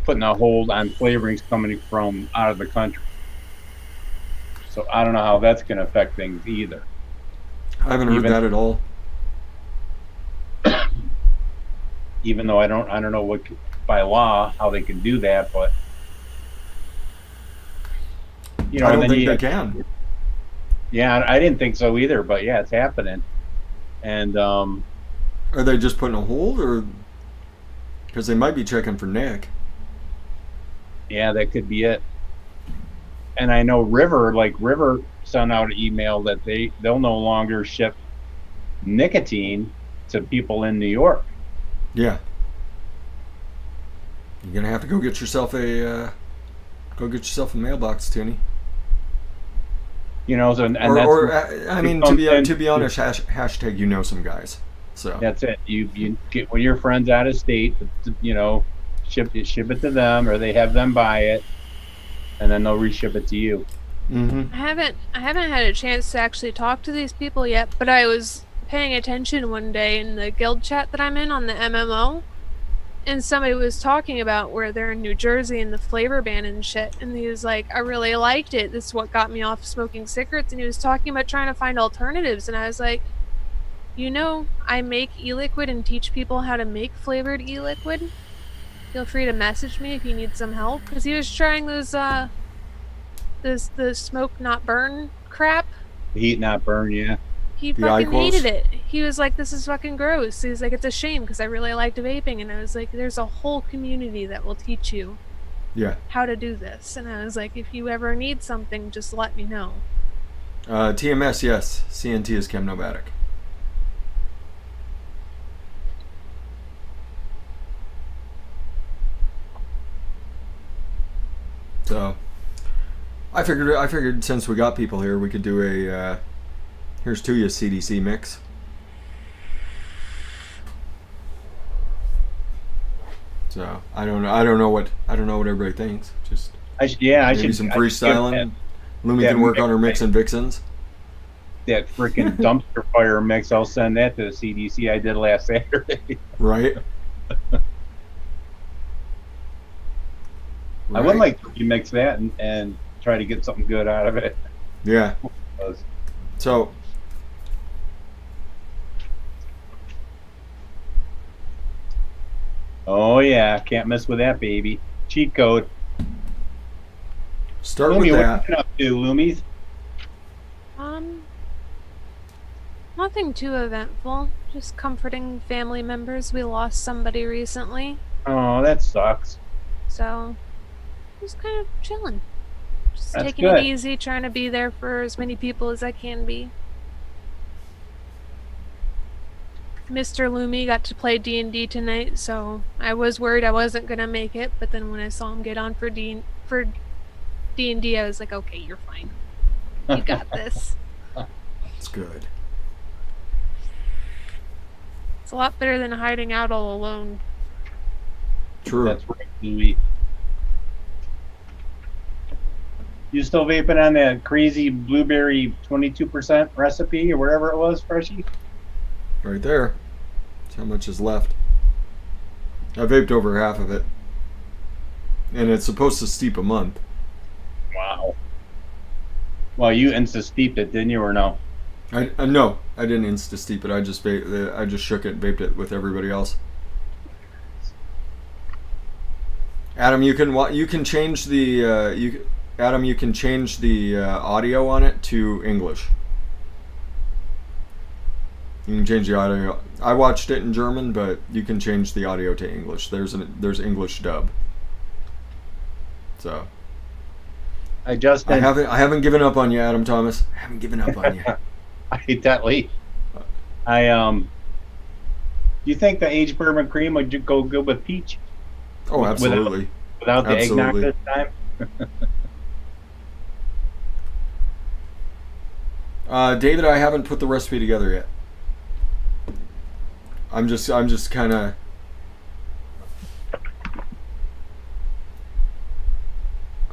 putting a hold on flavorings coming from out of the country. So I don't know how that's going to affect things either. I haven't heard that at all. Even though I don't know what by law how they can do that, but you know, I don't then think they can. Yeah, I didn't think so either, but yeah, it's happening. And Are they just putting a hold, or because they might be checking for Nick? yeah, that could be it. And I know River sent out an email that they'll no longer ship nicotine to people in New York. Yeah. You're gonna have to go get yourself a mailbox, Tinny. You know, so, and that's to be honest, hashtag you know some guys. So that's it. You get when your friends out of state, you know, ship it to them, or they have them buy it, and then they'll reship it to you. Mm-hmm. I haven't had a chance to actually talk to these people yet, but I was paying attention one day in the guild chat that I'm in on the MMO, And somebody was talking about where they're in New Jersey and the flavor ban and shit. And he was like, I really liked it. This is what got me off smoking cigarettes. And he was talking about trying to find alternatives. And I was like, I make e-liquid and teach people how to make flavored e-liquid. Feel free to message me if you need some help. Because he was trying the smoke not burn crap. Heat not burn, yeah. He The fucking IQOS? hated it. He was like, this is fucking gross. He was like, it's a shame because I really liked vaping. And I was like, there's a whole community that will teach you Yeah. how to do this. And I was like, if you ever need something, just let me know. TMS, yes. CNT is chemnomatic. So, I figured since we got people here, we could do a here's to you CDC mix. So I don't know what everybody thinks. Just I maybe should some I should freestyling. Lumi that can work on her mix mix and vixens. that freaking dumpster fire mix. I'll send that to the CDC. I did last Saturday. Right. I would like to remix that and try to get something good out of it. Yeah. So Oh yeah, can't mess with that baby. Cheat code. start Lumi, with what that. you been up to, Loomies? Nothing too eventful. Just comforting family members. We lost somebody recently. Oh, that sucks. So, just kind of chilling. Just That's taking good. it easy, trying to be there for as many people as I can be. Mr. Lumi got to play D&D tonight, so I was worried I wasn't going to make it, but then when I saw him get on for D&D, I was like, okay, you're fine. You got this. It's good. It's a lot better than hiding out all alone. True. That's right, Louie. You still vaping on that crazy blueberry 22% recipe or whatever it was, Freshie? Right there. That's how much is left. I vaped over half of it. And it's supposed to steep a month. Wow. Well, you insta-steeped it, didn't you, or no? No, I didn't insta steep it. I just shook it and vaped it with everybody else. Adam, you can change the you can change the audio on it to English. You can change the audio. I watched it in German, but you can change the audio to English. There's English dub. So I haven't given up on you, Adam Thomas. I haven't given up on you. I hate that Lee. Do you think the aged bourbon cream would go good with peach? Oh, absolutely. Without the eggnog Absolutely. this time? David, I haven't put the recipe together yet. I'm just kind of.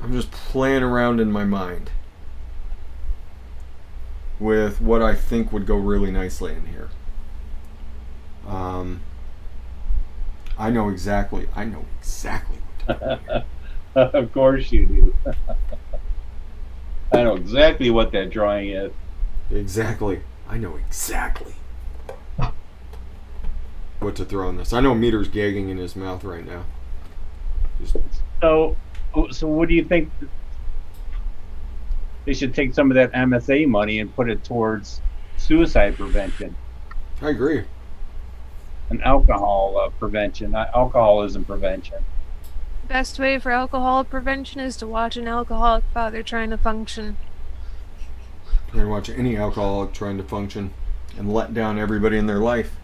I'm just playing around in my mind with what I think would go really nicely in here. I know exactly what to do. Of course you do. I know exactly what that drawing is. Exactly. I know exactly what to throw in this. I know Meter's gagging in his mouth right now. So what do you think? They should take some of that MSA money and put it towards suicide prevention I agree. and alcohol prevention, not alcoholism prevention. Best way for alcohol prevention is to watch an alcoholic father trying to function. You're gonna watch any alcoholic trying to function and let down everybody in their life.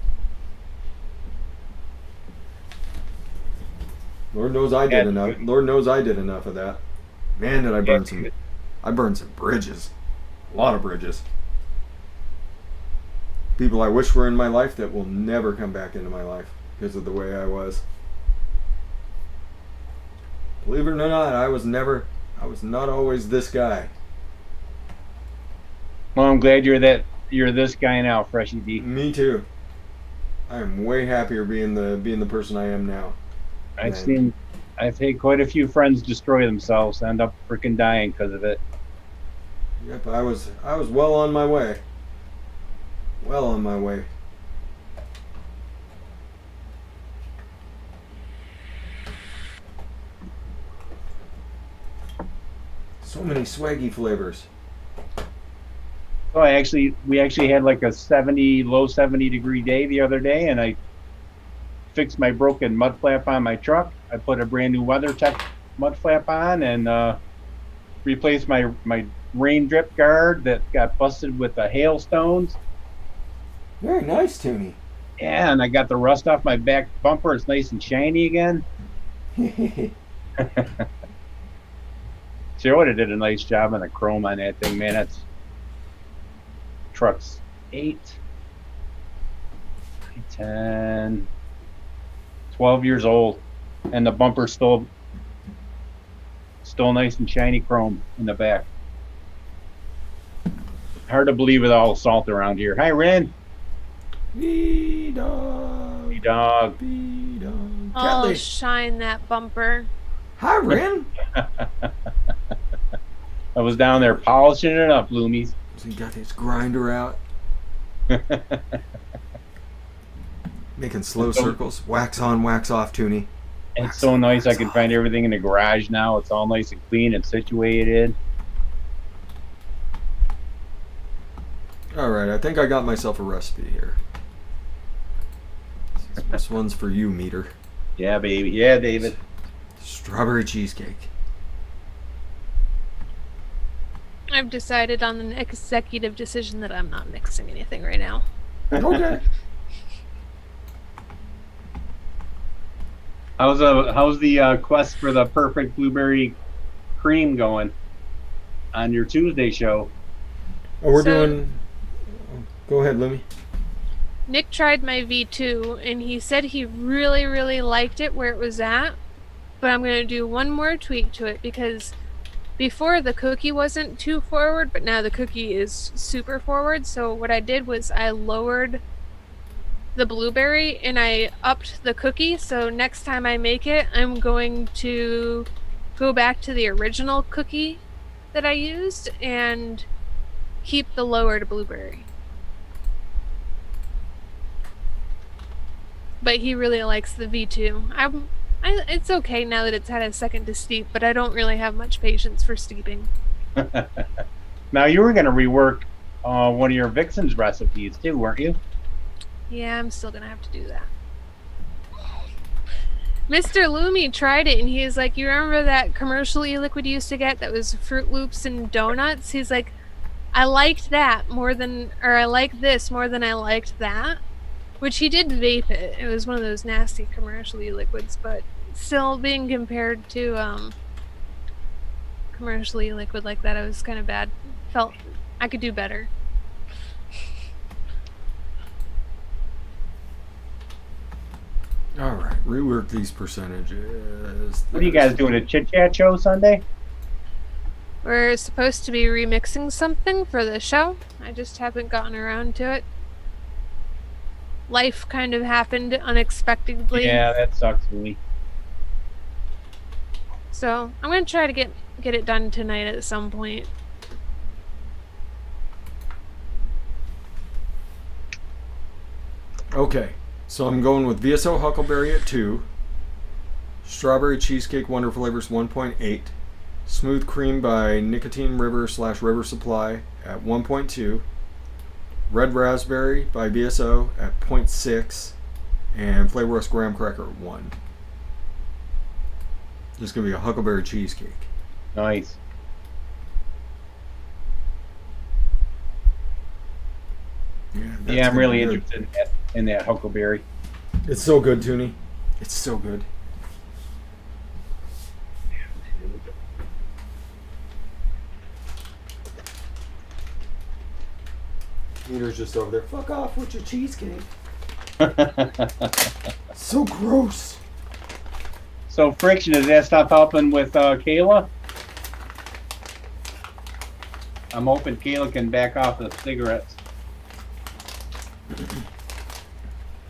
Lord knows I did enough. Lord knows I did enough of that. Man, did I burn some. I burned some bridges. A lot of bridges. People I wish were in my life that will never come back into my life because of the way I was. Believe it or not, I was not always this guy. Well, I'm glad you're this guy now, Freshie D. Me too. I am way happier being the person I am now. I've had quite a few friends destroy themselves, end up freaking dying because of it. Yep, I was well on my way. Well on my way. So many swaggy flavors. So we actually had like a low 70 degree day the other day, and I fixed my broken mud flap on my truck. I put a brand new WeatherTech mud flap on and replaced my rain drip guard that got busted with the hailstones. Very nice, Toonie. Yeah, and I got the rust off my back bumper. It's nice and shiny again. Joe would have did a nice job on the chrome on that thing, man. That's truck's 8, 10, 12 years old, and the bumper's still nice and shiny chrome in the back. Hard to believe with all the salt around here. Hi, Ren. B-dog. B-dog. B-dog. Oh, Kelly. shine that bumper. Hi, Ren. I was down there polishing it up, Loomies. So he got his grinder out. Making slow circles. Wax on, wax off, Toonie. It's so nice. I can find everything in the garage now. It's all nice and clean and situated. All right, I think I got myself a recipe here. This one's for you, Meter. Yeah, baby. Yeah, David. Strawberry cheesecake. I've decided on an executive decision that I'm not mixing anything right now. Okay. How's the quest for the perfect blueberry cream going on your Tuesday show? Oh, we're So- doing. Go ahead, Lumi. Nick tried my V2 and he said he really, really liked it where it was at. But I'm going to do one more tweak to it because before the cookie wasn't too forward, but now the cookie is super forward. So what I did was I lowered the blueberry and I upped the cookie. So next time I make it, I'm going to go back to the original cookie that I used and keep the lowered blueberry. But he really likes the V2. It's okay now that it's had a second to steep, but I don't really have much patience for steeping. Now, you were going to rework one of your Vixen's recipes too, weren't you? Yeah, I'm still gonna have to do that. Mr. Loomy tried it and he was like, you remember that commercial e-liquid you used to get that was Fruit Loops and donuts? He's like, I liked that more than, or I like this more than I liked that. Which he did vape it. It was one of those nasty commercial e-liquids, but still being compared to commercial e-liquid like that, it was kind of bad. Felt I could do better. All right, rework these percentages. What are you guys doing, a chit-chat show Sunday? We're supposed to be remixing something for the show. I just haven't gotten around to it. Life kind of happened unexpectedly. Yeah, that sucks for me. So I'm gonna try to get it done tonight at some point. Okay, so I'm going with VSO Huckleberry at 2, Strawberry Cheesecake Wonder Flavors 1.8, Smooth Cream by Nicotine River / River Supply at 1.2, Red Raspberry by BSO at 0.6, and Flavor Rust Graham Cracker at 1. This is going to be a Huckleberry Cheesecake. Nice. Yeah, I'm really interested in that Huckleberry. It's so good, Toonie. It's so good. Peter's just over there. Fuck off with your cheesecake. So gross. So, Friction, is that stuff helping with Kayla? I'm hoping Kayla can back off the cigarettes.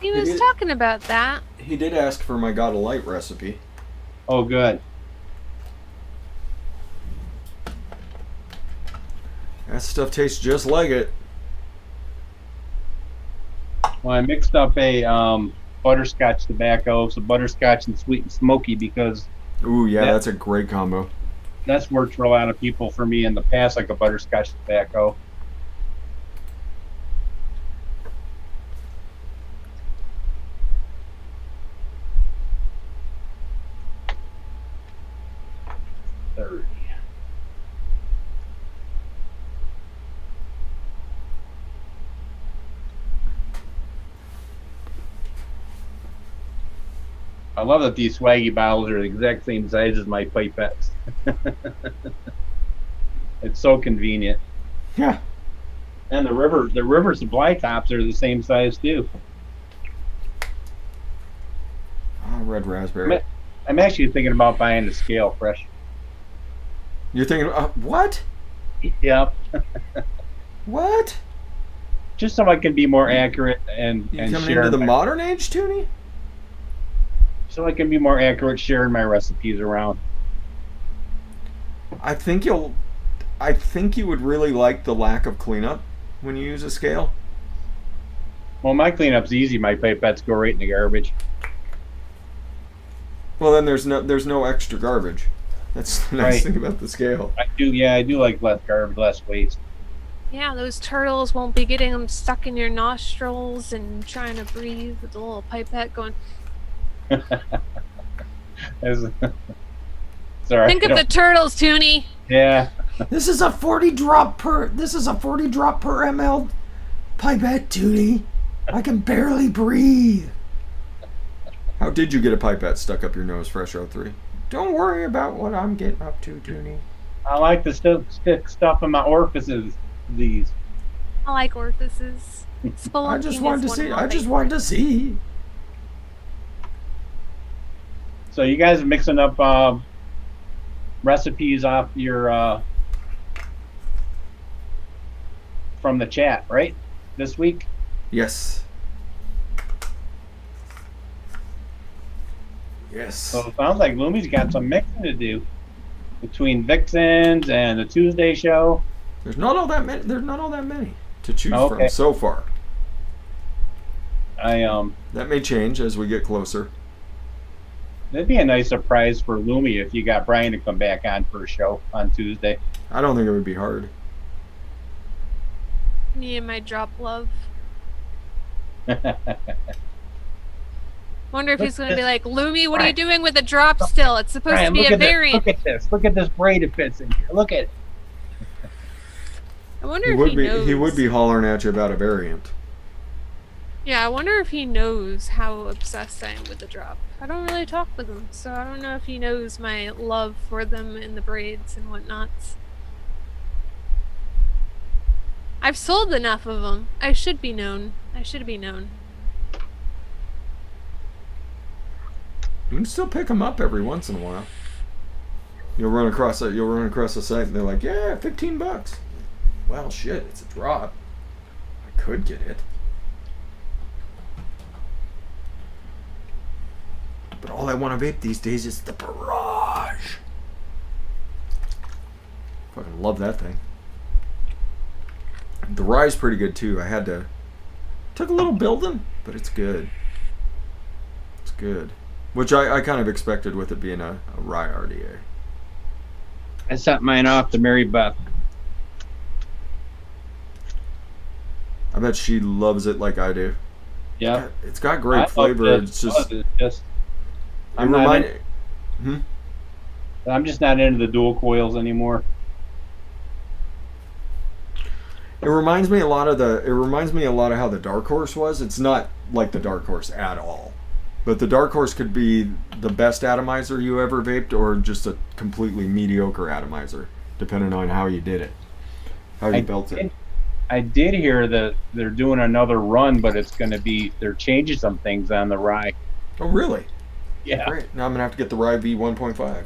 He was did. talking about that. He did ask for my God of Light recipe. Oh, good. That stuff tastes just like it. Well, I mixed up a butterscotch tobacco, so butterscotch and sweet and smoky, because Ooh, yeah, That- that's a great combo. that's worked for a lot of people for me in the past, like a butterscotch tobacco. Third. I love that these swaggy bottles are the exact same size as my pipettes. It's so convenient. Yeah. And the river supply tops are the same size too. Oh, red raspberry. I'm actually thinking about buying the scale fresh. You're thinking, what? Yep. What? Just so I can be more accurate and You coming share into the my- modern age, Toonie? so I can be more accurate sharing my recipes around. I think you would really like the lack of cleanup when you use a scale. Well, my cleanup's easy. My pipettes go right in the garbage. Well, then there's no extra garbage. That's the nice Right. thing about the scale. I do like less garbage, less waste. Yeah, those turtles won't be getting them stuck in your nostrils and trying to breathe with the little pipette going. Sorry. Think of the turtles, Toonie. Yeah. This is a 40 drop per ml pipette, Toonie. I can barely breathe. How did you get a pipette stuck up your nose, Fresh 03? Don't worry about what I'm getting up to, Toonie. I like to stick stuff in my orifices. These. I like orifices. I just Spelunking wanted to is one see. of my I just favorites. wanted to see. So you guys are mixing up recipes off your from the chat, right? This week. Yes. Yes. So it sounds like Lumi's got some mixing to do between Vixens and the Tuesday show. There's not all that many. There's not all that many to choose Okay. from so far. That That may change as we get closer. that'd be a nice surprise for Lumi if you got Brian to come back on for a show on Tuesday. I don't think it would be hard. Me and my drop love. Wonder if he's going to be like, Lumi, what are you doing with a drop still? It's supposed Brian, to be look a at this. variant. Look at this. Look at this braid it fits in here. Look at it. I wonder He if would he be. knows. He would be hollering at you about a variant. Yeah, I wonder if he knows how obsessed I am with the drop. I don't really talk with him, so I don't know if he knows my love for them and the braids and whatnots. I've sold enough of them. I should be known. I should be known. You can still pick them up every once in a while. You'll run across a site and they're like, yeah, $15. Well, shit, it's a drop. I could get it. But all I want to vape these days is the Barrage. Fucking love that thing. The Rye's pretty good too. Took a little building, but it's good. It's good. Which I kind of expected with it being a Rye RDA. I sent mine off to Mary Beth. I bet she loves it like I do. Yeah. It's got I great love flavor. this. It's just It's just it I'm not remind. I'm just not into the dual coils anymore. It reminds me a lot of how the Dark Horse was. It's not like the Dark Horse at all. But the Dark Horse could be the best atomizer you ever vaped or just a completely mediocre atomizer, depending on how you did it. How you built it. I did hear that they're doing another run, but they're changing some things on the Rye. Oh, really? Yeah. Great. Now I'm going to have to get the Rye V 1.5.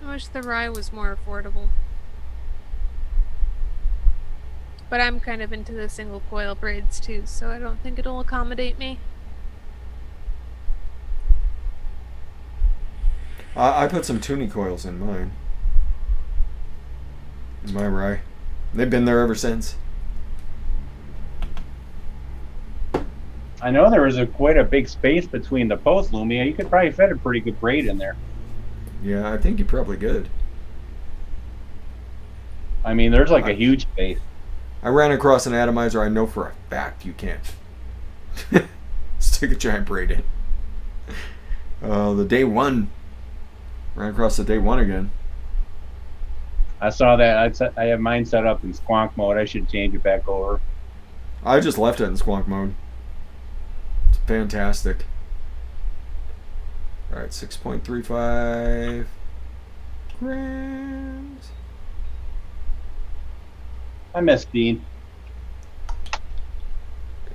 I wish the Rye was more affordable. But I'm kind of into the single coil braids too, so I don't think it'll accommodate me. I put some tuning coils in mine. In my Rye. They've been there ever since. I know there was quite a big space between the posts, Lumia. You could probably fit a pretty good braid in there. Yeah, I think you probably could. I mean, there's like a huge space. I ran across an atomizer. I know for a fact you can't stick a giant braid in. The day one. Ran across the day one again. I saw that. I have mine set up in squonk mode. I should change it back over. I just left it in squonk mode. It's fantastic. Alright, 6.35 grams. I miss Dean.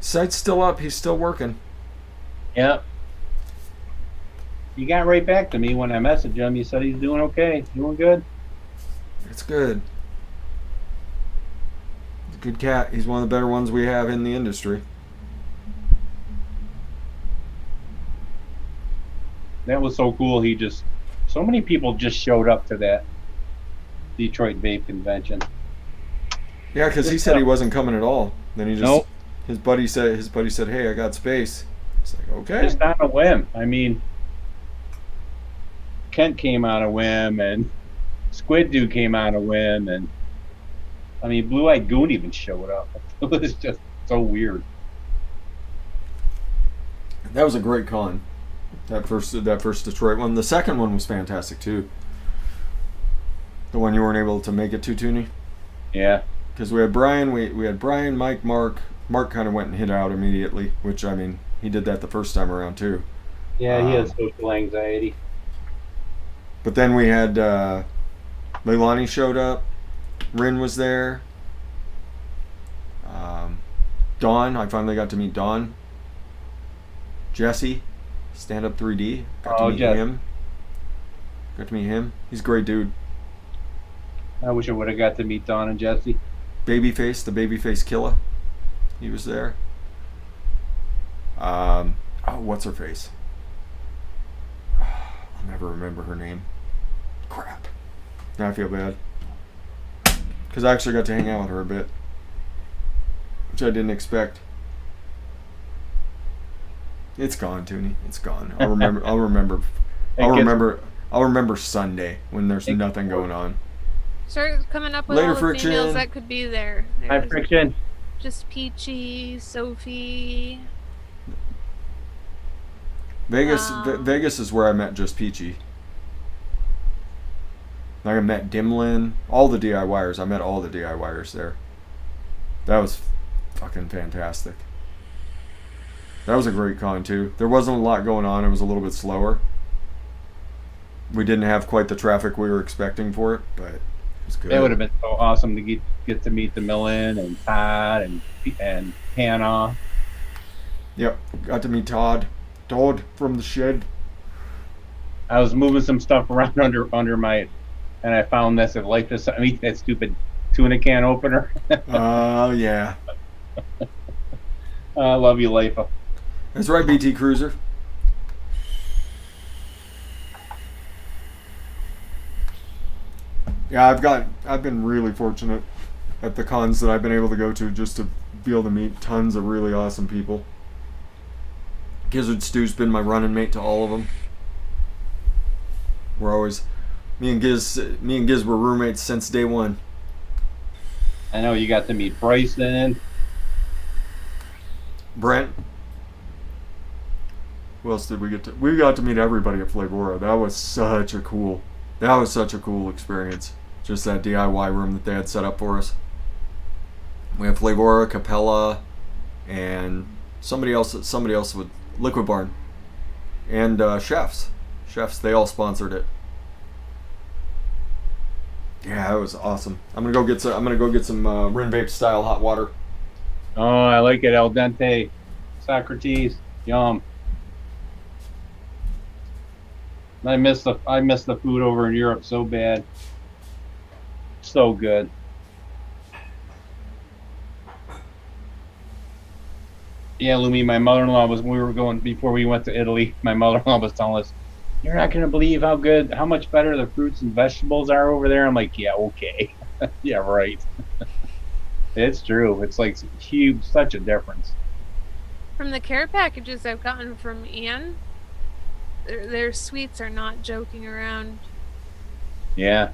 Site's still up. He's still working. Yep. He got right back to me when I messaged him. He said he's doing okay. Doing good. It's good. He's a good cat. He's one of the better ones we have in the industry. That was so cool. So many people just showed up to that Detroit Vape convention. Yeah, because he said he wasn't coming at all. Then he just Nope. his buddy said, "Hey, I got space." It's like, okay. Just on a whim. I mean, Kent came on a whim, and Squid Dude came on a whim, and I mean, Blue Eyed Goon even showed up. It was just so weird. That was a great con. That first Detroit one. The second one was fantastic too. The one you weren't able to make it to, Tooney. Yeah. Because we had Brian, we had Brian, Mike, Mark. Mark kind of went and hit out immediately, which, I mean, he did that the first time around too. Yeah, he has social anxiety. But then we had Leilani showed up. Rin was there. Dawn, I finally got to meet Dawn. Jesse, Stand Up 3D. Got to meet him. Got to meet him. He's a great dude. I wish I would have got to meet Don and Jesse. Babyface, the Babyface killer. He was there. What's her face? I'll never remember her name. Crap. Now I feel bad. Because I actually got to hang out with her a bit. Which I didn't expect. It's gone, Tooney. It's gone. I'll remember Sunday when there's nothing going on. Start coming up with Later, all the Friction. females that could be there. Hi, There's Friction. just Peachy, Sophie. Vegas is where I met Just Peachy. Like I met Dimlin, all the DIYers. I met all the DIYers there. That was fucking fantastic. That was a great con too. There wasn't a lot going on. It was a little bit slower. We didn't have quite the traffic we were expecting for it, but it was good. It would have been so awesome to get to meet the Millen and Todd and Hannah. Yep, got to meet Todd. Todd from the shed. I was moving some stuff around under my, and I found this. I mean, that stupid tuna can opener. Oh, yeah. I love you, Leifa. That's right, BT Cruiser. Yeah, I've been really fortunate at the cons that I've been able to go to just to be able to meet tons of really awesome people. Gizzard Stew's been my running mate to all of them. We're always me and Giz were roommates since day one. I know you got to meet Bryson. Brent. Who else did we get to? We got to meet everybody at Flavora. That was such a cool experience. Just that DIY room that they had set up for us. We had Flavora, Capella, and somebody else with Liquid Barn, and Chefs. They all sponsored it. Yeah, that was awesome. I'm gonna go get some Rin Vape style hot water. Oh, I like it, al dente. Socrates, yum. I miss the food over in Europe so bad. So good. Yeah, Lumi, my mother-in-law was, when we were going, before we went to Italy, my mother-in-law was telling us, you're not going to believe how much better the fruits and vegetables are over there. I'm like, yeah, okay. Yeah, right. It's true. It's like huge, such a difference. From the care packages I've gotten from Anne, their sweets are not joking around. Yeah.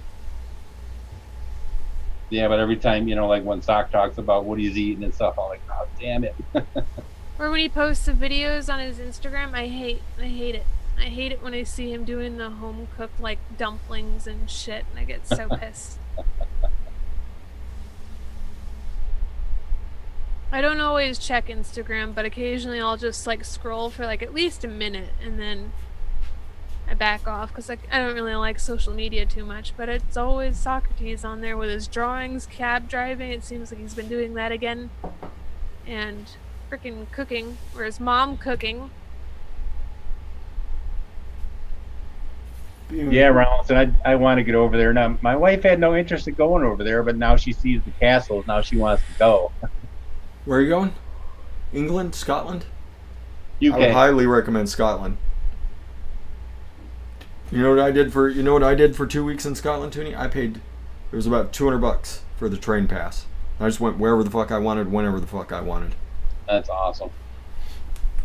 Yeah, but every time, like when Sock talks about what he's eating and stuff, I'm like, oh, damn it. Or when he posts the videos on his Instagram, I hate it. I hate it when I see him doing the home cooked like dumplings and shit, and I get so pissed. I don't always check Instagram, but occasionally I'll just like scroll for like at least a minute and then I back off because I don't really like social media too much. But it's always Socrates on there with his drawings, cab driving. It seems like he's been doing that again. And freaking cooking, or his mom cooking. Yeah, Rollins, and I want to get over there. Now, my wife had no interest in going over there, but now she sees the castles. Now she wants to go. Where are you going? England? Scotland? UK. I would highly recommend Scotland. You know what I did for 2 weeks in Scotland, Toonie? It was about $200 for the train pass. I just went wherever the fuck I wanted, whenever the fuck I wanted. That's awesome.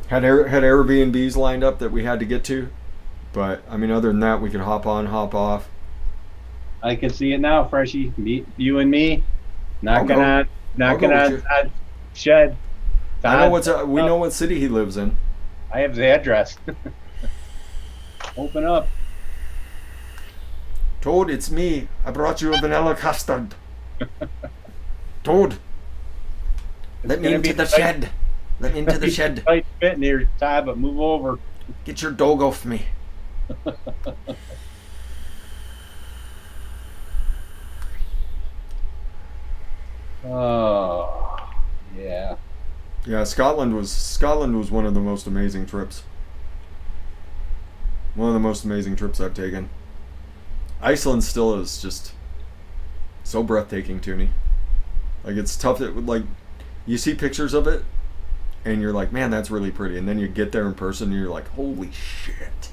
Had Airbnbs lined up that we had to get to, but I mean, other than that, we could hop on, hop off. I can see it now, Freshie. You and me, knocking go on with Todd's shed. I know we know what city he lives in. I have the address. Open up. Toad, it's me. I brought you a vanilla custard. Toad, let me into the shed. Let me into the shed. Tight fit near Todd, but move over. Get your dog off me. Oh, yeah. Yeah, Scotland was one of the most amazing trips. One of the most amazing trips I've taken. Iceland still is just so breathtaking to me. Like, it's tough that, like, you see pictures of it and you're like, man, that's really pretty, and then you get there in person and you're like, holy shit.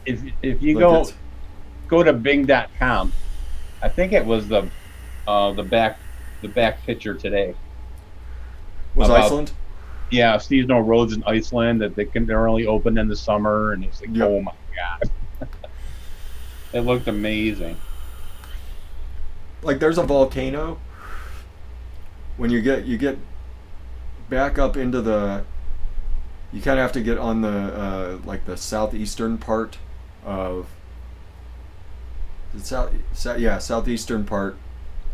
If you go to Bing.com, I think it was the back picture today. Was Iceland? Yeah, seasonal roads in Iceland that they're only open in the summer, and it's like, Yep. Oh my god. It looked amazing. Like, there's a volcano. When you get back up into you kind of have to get on the like the southeastern part of southeastern part,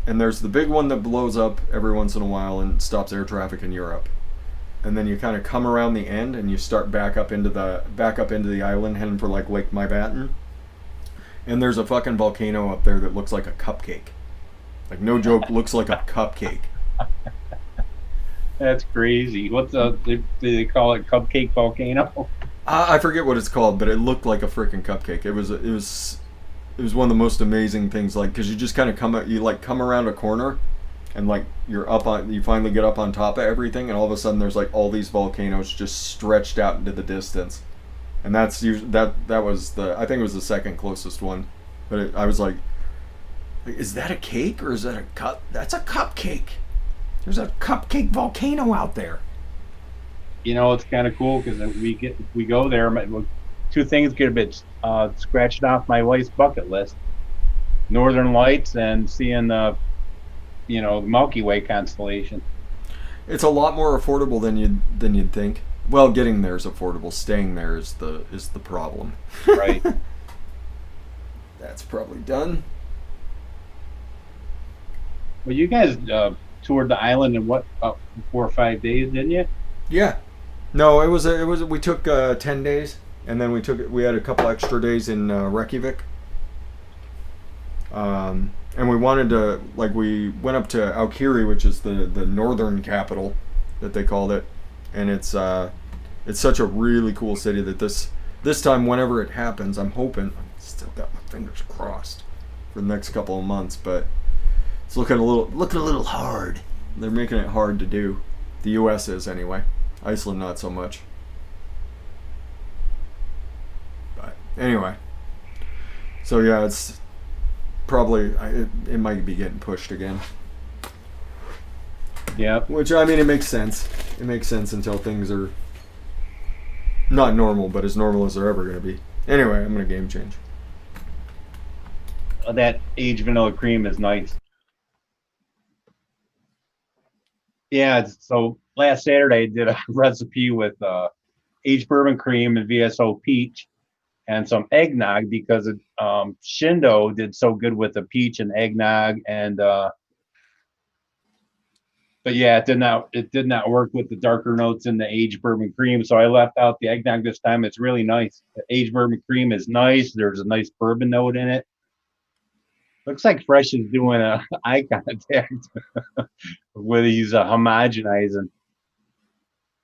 and there's the big one that blows up every once in a while and stops air traffic in Europe, and then you kind of come around the end and you start back up into the island, heading for like Lake Mybatten, and there's a fucking volcano up there that looks like a cupcake. Like, no joke, looks like a cupcake. That's crazy. Do they call it Cupcake Volcano? I forget what it's called, but it looked like a freaking cupcake. It was one of the most amazing things, like, because you just kind of come around a corner, and like you finally get up on top of everything, and all of a sudden there's like all these volcanoes just stretched out into the distance, and that's usually that was I think it was the second closest one, but I was like, is that a cake or is that a cup? That's a cupcake. There's a cupcake volcano out there. It's kind of cool because we go there. Two things get a bit scratched off my wife's bucket list: Northern Lights and seeing the Milky Way constellation. It's a lot more affordable than you'd think. Well, getting there is affordable. Staying there is the problem. Right. That's probably done. Well, you guys toured the island in 4 or 5 days, didn't you? Yeah. No, it was we took 10 days, and then we had a couple extra days in Reykjavik. And we wanted to, like, we went up to Aukiri, which is the northern capital that they called it, and it's such a really cool city that this time, whenever it happens, I'm hoping, I've still got my fingers crossed for the next couple of months, but it's looking a little hard. They're making it hard to do. The U.S. is, anyway. Iceland, not so much. But anyway. So yeah, it's probably, it might be getting pushed again. Yep. Which, I mean, it makes sense. It makes sense until things are not normal, but as normal as they're ever going to be. Anyway, I'm going to game change. That aged vanilla cream is nice. Yeah, so last Saturday I did a recipe with aged bourbon cream and VSO peach and some eggnog because Shindo did so good with the peach and eggnog and but yeah, it did not work with the darker notes in the aged bourbon cream. So I left out the eggnog this time. It's really nice. The aged bourbon cream is nice. There's a nice bourbon note in it. Looks like fResh is doing a eye contact with he's homogenizing.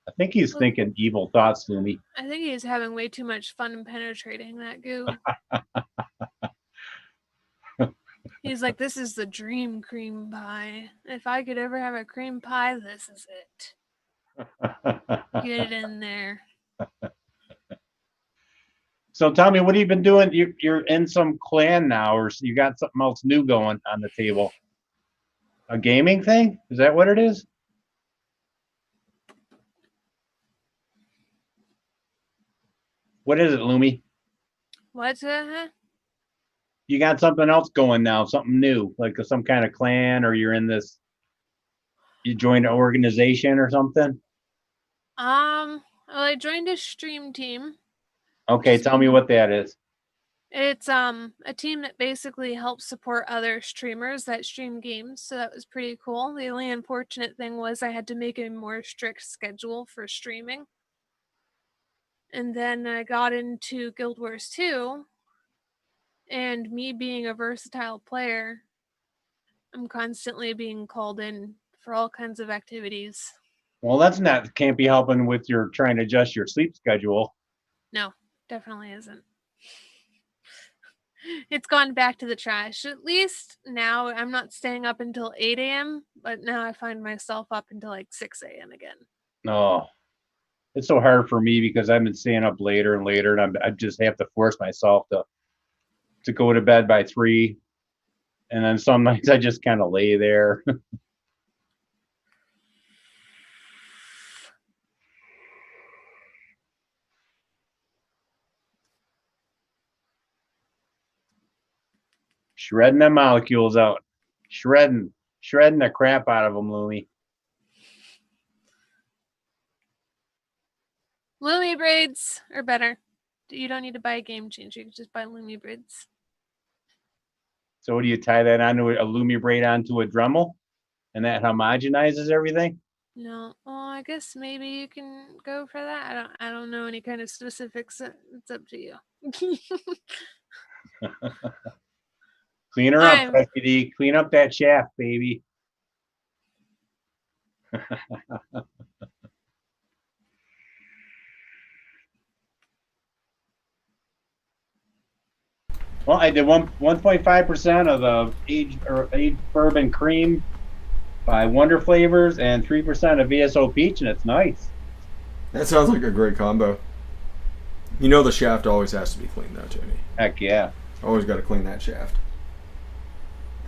I think he's thinking evil thoughts to me. I think he's having way too much fun penetrating that goo. He's like, this is the dream cream pie. If I could ever have a cream pie, this is it. Get it in there. So tell me, what have you been doing? You're in some clan now, or you got something else new going on the table? A gaming thing? Is that what it is? What is it, Lumi? What's You got something else going now, something new, like some kind of clan, or you're in this, you joined an organization or something? Well, I joined a stream team. Okay, tell me what that is. It's a team that basically helps support other streamers that stream games, so that was pretty cool. The only unfortunate thing was I had to make a more strict schedule for streaming. And then I got into Guild Wars 2, and me being a versatile player, I'm constantly being called in for all kinds of activities. Well, can't be helping with your trying to adjust your sleep schedule. No, definitely isn't. It's gone back to the trash. At least now I'm not staying up until 8 a.m., but now I find myself up until like 6 a.m. again. No, it's so hard for me because I've been staying up later and later, and I just have to force myself to go to bed by 3, and then some nights I just kind of lay there. Shredding the molecules out, shredding the crap out of them, Lumi. Lumi braids are better. You don't need to buy a game changer. You can just buy Lumi braids. So what do you tie that onto a Lumi braid onto a Dremel, and that homogenizes everything? No, well, I guess maybe you can go for that. I don't know any kind of specifics. It's up to you. Clean her up, FPD. Clean up that shaft, baby. Well, I did 1.5% of the aged bourbon cream by Wonder Flavors and 3% of VSO peach, and it's nice. That sounds like a great combo. You know the shaft always has to be cleaned though, Tony. Heck yeah. Always got to clean that shaft.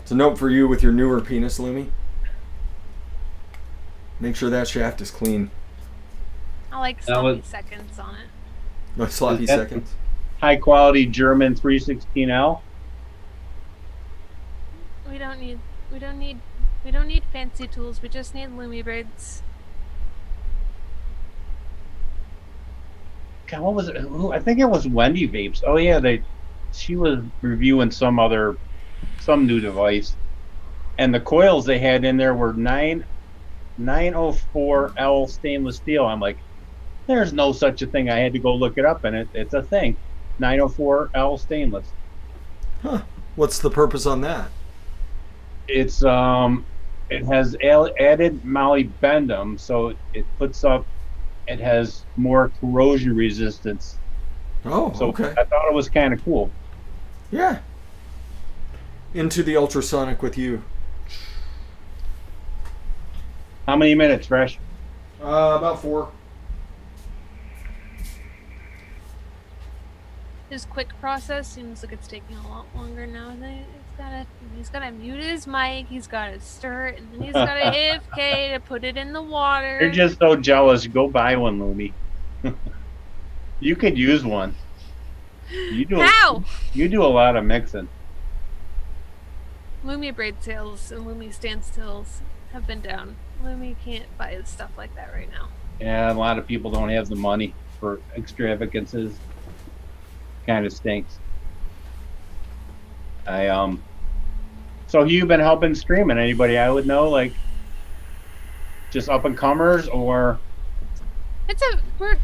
It's a note for you with your newer penis, Lumi. Make sure that shaft is clean. I like sloppy seconds on it. No sloppy seconds. High quality German 316L. We don't need fancy tools. We just need Lumi braids. God, what was it? I think it was Wendy Vapes. Oh yeah, she was reviewing some new device, and the coils they had in there were 904L stainless steel. I'm like, there's no such a thing. I had to go look it up, and it's a thing. 904L stainless. Huh. What's the purpose on that? It's it has added molybdenum, so it has more corrosion resistance. Oh, so okay. I thought it was kind of cool. Yeah. Into the ultrasonic with you. How many minutes, fResh? About 4. his quick process seems like it's taking a lot longer now. And then he's gotta mute his mic, he's gotta stir it, and then he's gotta hit K to put it in the water. You're just so jealous. Go buy one, Lumi. You could use one. You do. How? You do a lot of mixing. Lumi braid sales and Lumi standstills have been down. Lumi can't buy stuff like that right now. Yeah, a lot of people don't have the money for extravagances. Kind of stinks. So you've been helping streaming? Anybody I would know, like just up and comers, or?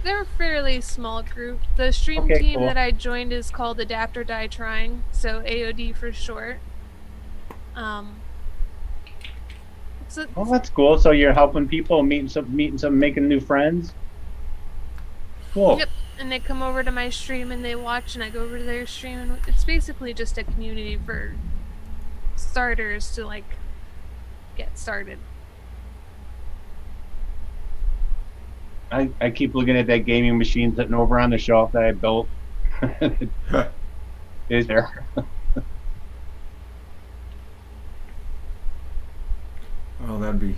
They're a fairly small group. The stream Okay, team cool. that I joined is called Adapt or Die Trying, so AOD for short. Oh, that's cool. So you're helping people, meeting some, making new friends. Cool. Yep, and they come over to my stream and they watch, and I go over to their stream, and it's basically just a community for starters to like get started. I keep looking at that gaming machine sitting over on the shelf that I built. Is there? Oh, that'd be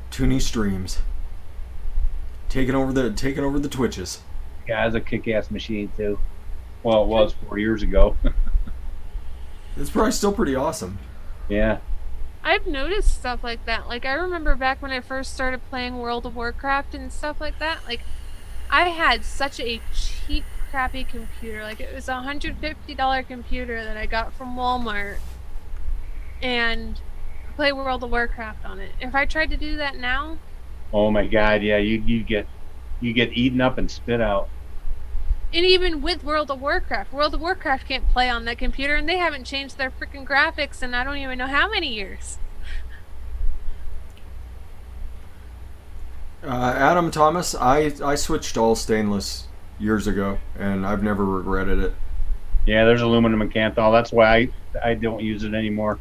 Toonie Streams. Taking over the Twitches. Yeah, it's a kick-ass machine too. Well, it was 4 years ago. It's probably still pretty awesome. Yeah. I've noticed stuff like that. Like, I remember back when I first started playing World of Warcraft and stuff like that. Like, I had such a cheap, crappy computer. Like, it was a $150 computer that I got from Walmart. And I play World of Warcraft on it. If I tried to do that now... Oh my God, yeah, you get eaten up and spit out. And even with World of Warcraft can't play on that computer, and they haven't changed their freaking graphics in I don't even know how many years. Adam Thomas, I switched to all stainless years ago, and I've never regretted it. Yeah, there's aluminum and Canthol. That's why I don't use it anymore.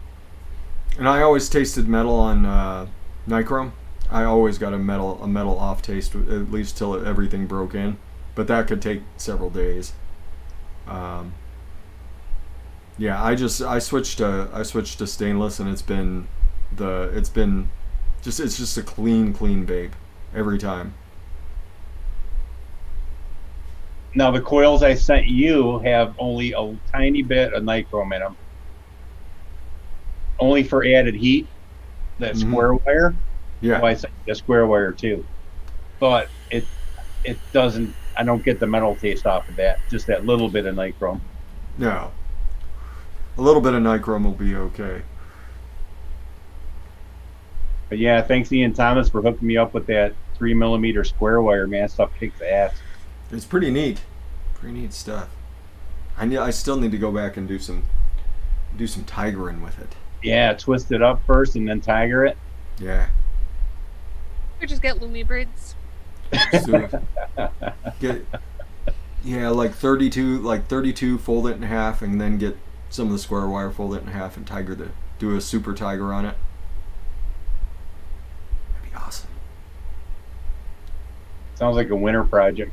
And I always tasted metal on Nichrome. I always got a metal off taste, at least till everything broke in. But that could take several days. Yeah, I switched to stainless, and it's just a clean vape every time. Now the coils I sent you have only a tiny bit of nichrome in them, only for added heat. That square wire. Yeah. Well, I sent you the square wire too, but it doesn't. I don't get the metal taste off of that. Just that little bit of nichrome. No. A little bit of nichrome will be okay. But yeah, thanks Ian Thomas for hooking me up with that 3mm square wire. Man, that stuff kicks ass. It's pretty neat. Pretty neat stuff. I still need to go back and do some tigering with it. Yeah, twist it up first and then tiger it. Yeah. Or just get Lumi braids. So, like 32, fold it in half, and then get some of the square wire, fold it in half, and do a super tiger on it. That'd be awesome. Sounds like a winter project.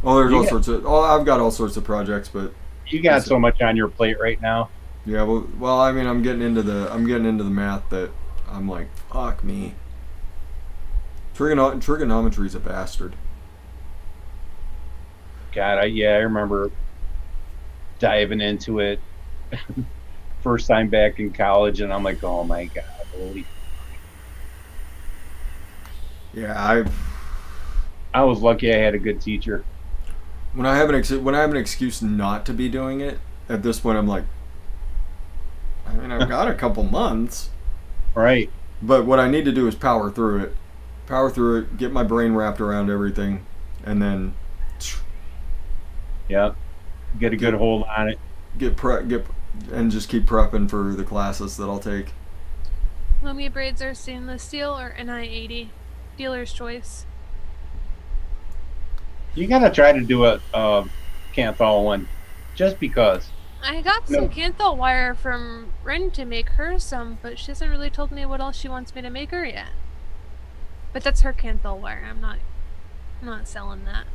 Oh, there's all sorts of. Oh, I've got all sorts of projects, but you got so much on your plate right now. Yeah, well, I mean, I'm getting into the math that I'm like, fuck me. Trigonometry is a bastard. God, I remember diving into it first time back in college, and I'm like, oh my God, holy. Yeah, I was lucky I had a good teacher. When I have an excuse not to be doing it, at this point I'm like, I mean, I've got a couple months. Right. But what I need to do is power through it, get my brain wrapped around everything, and then yeah, get a good hold on it. And just keep prepping for the classes that I'll take. Lumi braids are stainless steel or NI80. Dealer's choice. You gotta try to do a Canthol one, just because. I got some Canthol wire from Ren to make her some, but she hasn't really told me what else she wants me to make her yet. But that's her Canthol wire. I'm not selling that.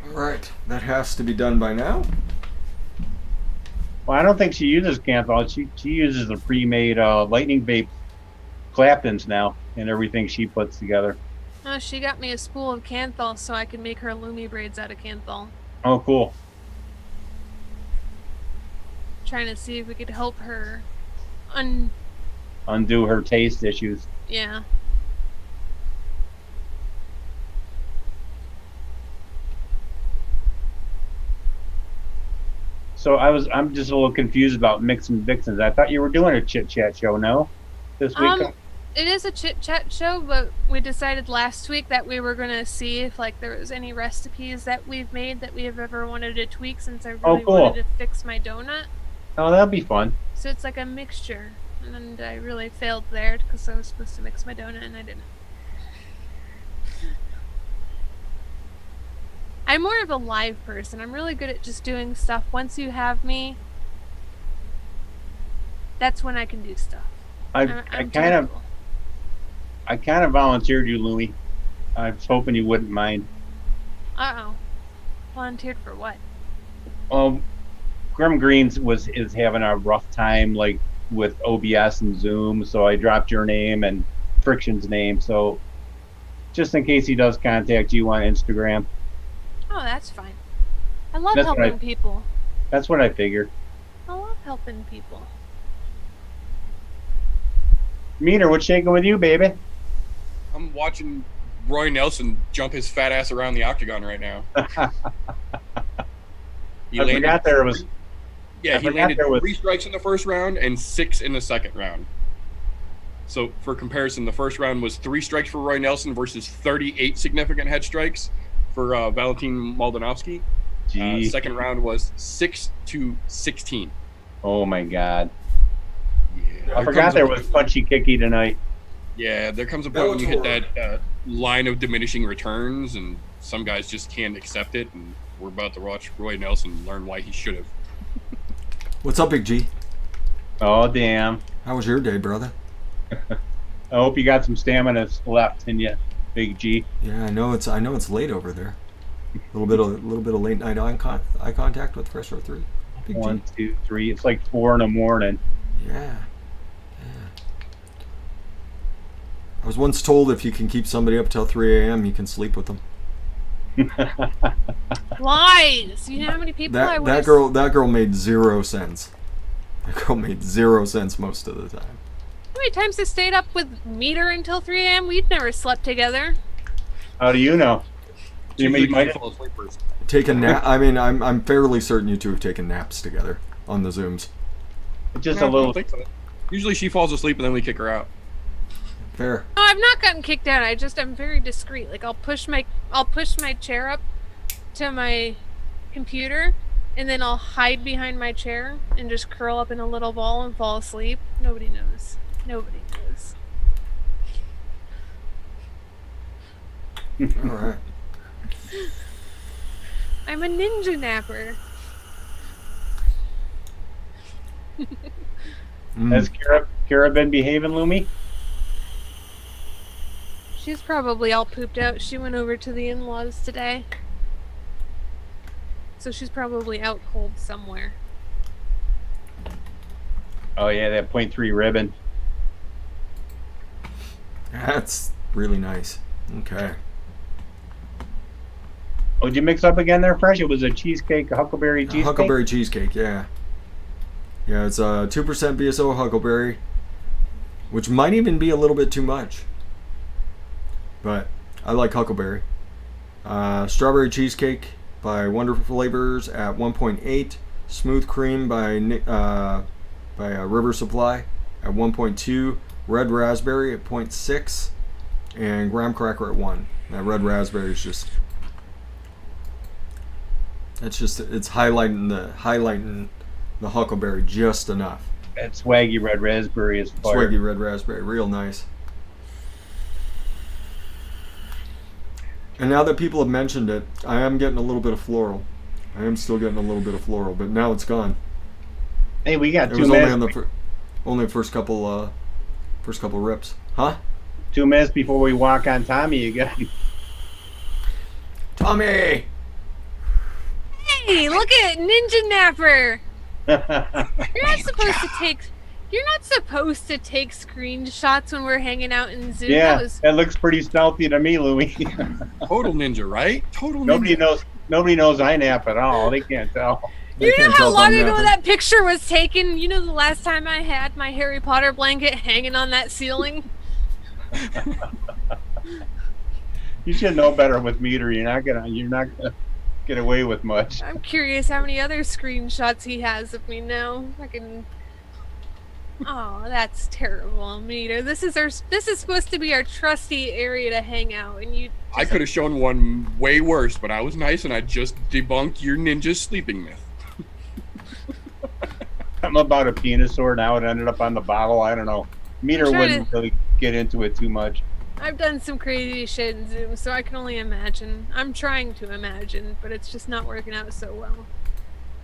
All right, that has to be done by now. Well, I don't think she uses Canthal. She uses the pre-made lightning vape Claptons now and everything she puts together. Oh, she got me a spool of Canthal so I could make her Lumi braids out of Canthal. Oh, cool. Trying to see if we could help her Undo her taste issues. yeah. So I'm just a little confused about Mix and Vixens. I thought you were doing a chit chat show, no? This week? It is a chit chat show, but we decided last week that we were gonna see if like there was any recipes that we've made that we have ever wanted to tweak since I really cool. wanted to fix my donut. Oh, that'll be fun. So it's like a mixture, and I really failed there because I was supposed to mix my donut and I didn't. I'm more of a live person. I'm really good at just doing stuff. Once you have me, that's when I can do stuff. I I'm kind of terrible. volunteered you, Louie. I was hoping you wouldn't mind. Uh-oh. Volunteered for what? Grim Greens is having a rough time, like with OBS and Zoom, so I dropped your name and Friction's name. So just in case he does contact you on Instagram. Oh, that's fine. I love That's what helping people. That's what I figured. I love helping people. Meaner, what's shaking with you, baby? I'm watching Roy Nelson jump his fat ass around the octagon right now. He I forgot there was. Yeah, I he forgot landed there was- 3 strikes in the first round and 6 in the second round. So, for comparison, the first round was 3 strikes for Roy Nelson versus 38 significant head strikes for Valentin Moldanovsky. Gee. Second round was 6-16. Oh my God. Yeah. I forgot there was punchy kicky tonight. Yeah, there comes a point when you hit Bellator. that line of diminishing returns, and some guys just can't accept it. And we're about to watch Roy Nelson learn why he should have. What's up, Big G? Oh damn. How was your day, brother? I hope you got some stamina left in you, Big G. Yeah, I know it's late over there. A little bit of late night eye contact with Fresh 03. Big G. 1, 2, 3. It's like 4 in the morning. Yeah. I was once told if you can keep somebody up till 3 a.m., you can sleep with them. Lies! You know how many people I That girl made 0 cents. That girl made 0 cents most of the time. How many times I stayed up with Meter until 3 a.m.? We'd never slept together. How do you know? You Usually might fall asleep first. Take a nap. I mean, I'm fairly certain you two have taken naps together on the Zooms. just No, a I little. don't think so. Usually she falls asleep and then we kick her out. Fair. No, I've not gotten kicked out. I'm very discreet. Like I'll push my chair up to my computer, and then I'll hide behind my chair and just curl up in a little ball and fall asleep. Nobody knows. Nobody knows. All right. I'm a ninja napper. Has Kara been behaving, Lumi? She's probably all pooped out. She went over to the in-laws today. So she's probably out cold somewhere. Oh yeah, that .3 ribbon. That's really nice. Okay. Oh, did you mix up again there, Fresh? It was a cheesecake, a huckleberry cheesecake. Huckleberry cheesecake, yeah. Yeah, it's a 2% BSO huckleberry, which might even be a little bit too much. But I like huckleberry. Strawberry cheesecake by Wonderful Flavors at 1.8. Smooth cream by River Supply at 1.2. Red raspberry at 0.6. And graham cracker at 1. That red raspberry is just... It's highlighting the huckleberry just enough. That swaggy red raspberry is fire. Swaggy red raspberry, real nice. And now that people have mentioned it, I am getting a little bit of floral. I am still getting a little bit of floral, but now it's gone. Hey, we got It 2 was only minutes. on only the first couple rips, huh? 2 minutes before we walk on Tommy again. Tommy, Hey, look at Ninja Napper. You're not supposed to take. You're not supposed to take screenshots when we're hanging out in Zoom. Yeah, that looks pretty stealthy to me, Louis. Total ninja, right? Total Nobody ninja. knows I nap at all. They can't tell. They You know can't how tell if long I'm ago napping. that picture was taken? You know the last time I had my Harry Potter blanket hanging on that ceiling? You should know better with Meter. You're not gonna get away with much. I'm curious how many other screenshots he has of me now. I can. Oh, that's terrible, Meter. This is supposed to be our trusty area to hang out, and you. I could have shown one way worse, but I was nice and I just debunked your ninja sleeping myth. Something about a penisaur. Now it ended up on the bottle. I don't know. Meter I'm trying wouldn't really get into it too much. I've done some crazy shit in Zoom, so I can only imagine. I'm trying to imagine, but it's just not working out so well. I'm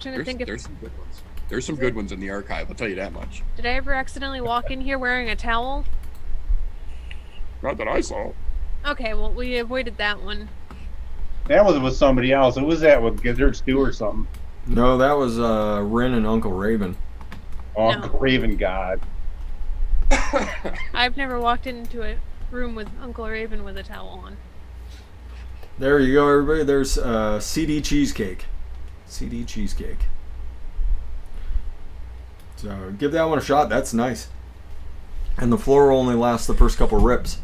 trying to think if There's some good ones. There's some good ones in the archive, I'll tell you that much. did I ever accidentally walk in here wearing a towel? Not that I saw. Okay, well we avoided that one. That was with somebody else. Who was that with Gizzard Stew or something? No, that was Rin and Uncle Raven. Oh, No. Raven God. I've never walked into a room with Uncle Raven with a towel on. There you go, everybody. There's CD cheesecake. CD cheesecake. So give that one a shot. That's nice. And the floor only lasts the first couple rips.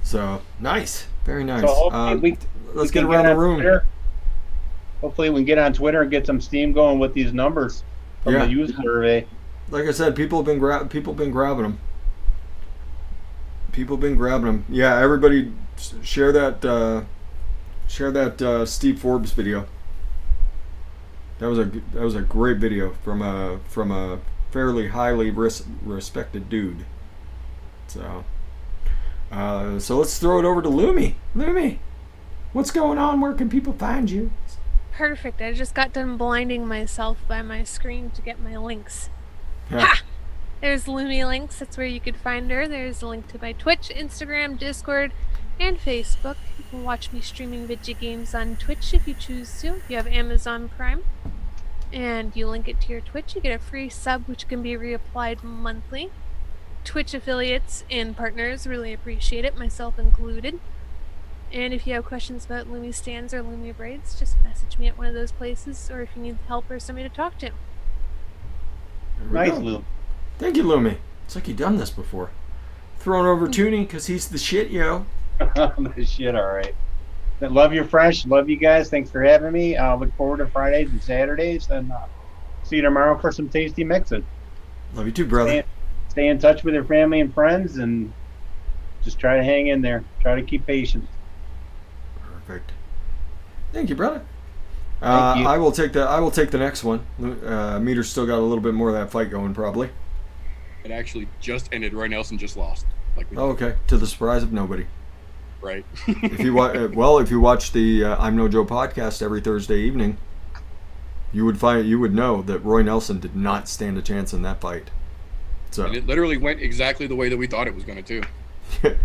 So nice, very nice. So hopefully Let's we get can around the on room. Twitter. Hopefully we can get on Twitter and get some steam going with these numbers from Yeah. the youth survey. Like I said, people have been grabbing them. People have been grabbing them. Yeah, everybody share that Steve Forbes video. That was a great video from a fairly highly respected dude. So let's throw it over to Lumi. Lumi, what's going on? Where can people find you? Perfect. I just got done blinding myself by my screen to get my links. Yeah. Ha! There's Lumi links. That's where you could find her. There's a link to my Twitch, Instagram, Discord, and Facebook. You can watch me streaming video games on Twitch if you choose to. If you have Amazon Prime and you link it to your Twitch, you get a free sub which can be reapplied monthly. Twitch affiliates and partners really appreciate it, myself included. And if you have questions about Lumi stands or Lumi braids, just message me at one of those places, or if you need help or somebody to talk to. There we Nice, go. Lou. Thank you, Lumi. It's like you've done this before. Throwing over Toonie because he's the shit, yo. Shit, all right. But love your fresh. Love you guys. Thanks for having me. Look forward to Fridays and Saturdays, and see you tomorrow for some tasty mixing. Love you too, brother. Stay in touch with your family and friends, and just try to hang in there. Try to keep patient. Perfect. Thank you, brother. Thank you. I will take the next one. Meter's still got a little bit more of that fight going, probably. It actually just ended. Roy Nelson just lost. Like we Oh, okay. To the surprise of nobody. right? If you if you watch the I'm No Joe podcast every Thursday evening, you would know that Roy Nelson did not stand a chance in that fight. So And it literally went exactly the way that we thought it was going to, too.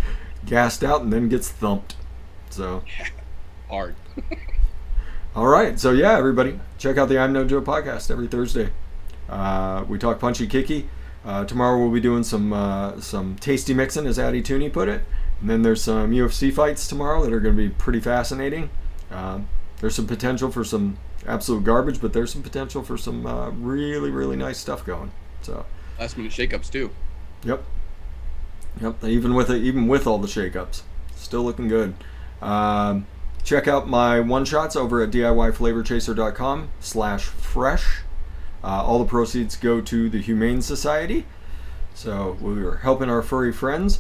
gassed out and then gets thumped. So Hard. all right. So yeah, everybody, check out the I'm No Joe podcast every Thursday. We talk punchy kicky. Tomorrow we'll be doing some tasty mixing, as Addy Tooney put it. And then there's some UFC fights tomorrow that are going to be pretty fascinating. There's some potential for some absolute garbage, but there's some potential for some really, really nice stuff going. So, Last minute shakeups, too. yep. Even with all the shakeups, still looking good. Check out my one shots over at DIYFlavorChaser.com/fresh. All the proceeds go to the Humane Society. So we are helping our furry friends.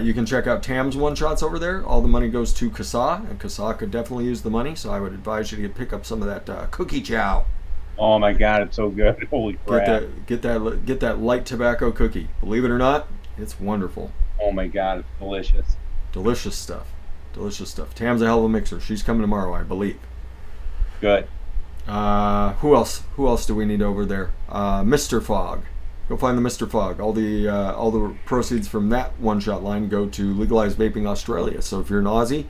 You can check out Tam's one shots over there. All the money goes to Kasa, and Kasa could definitely use the money. So I would advise you to pick up some of that cookie chow. Oh my God, it's so good. Holy crap. Get that light tobacco cookie. Believe it or not, it's wonderful. Oh my God, it's delicious. Delicious stuff. Delicious stuff. Tam's a hell of a mixer. She's coming tomorrow, I believe. Good. Who else? Who else do we need over there? Mr. Fogg. Go find the Mr. Fogg. All the proceeds from that one-shot line go to Legalized Vaping Australia. So if you're an Aussie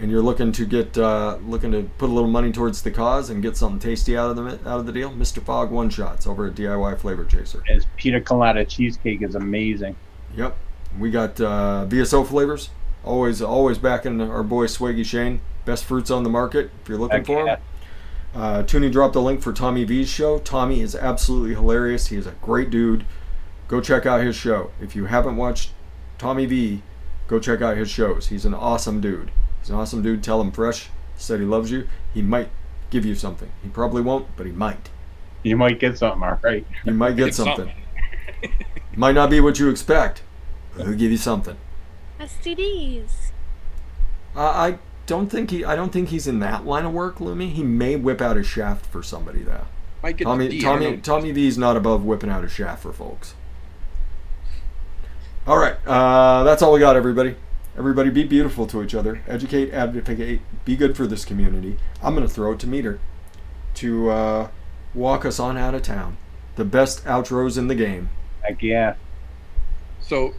and you're looking to get looking to put a little money towards the cause and get something tasty out of the deal, Mr. Fog One Shots over at DIY Flavor Chaser. His pina colada cheesecake is amazing. Yep, we got VSO flavors. Always backing our boy Swaggy Shane. Best fruits on the market if you're looking Heck for yeah. them. Toonie dropped a link for Tommy V's show. Tommy is absolutely hilarious. He is a great dude. Go check out his show. If you haven't watched Tommy V, go check out his shows. He's an awesome dude. He's an awesome dude. Tell him fResh said he loves you. He might give you something. He probably won't, but he might. You might get something, all right. You might get It's something. Might not be what you expect, but he'll give you something. STDs. I don't think he's in that line of work, Lumi. He may whip out his shaft for somebody though. Might get the D, I don't know. Tommy V's not above whipping out his shaft for folks. All right, that's all we got, everybody. Everybody be beautiful to each other. Educate, advocate, be good for this community. I'm going to throw it to Meter to walk us on out of town. The best outros in the game. Heck yeah. So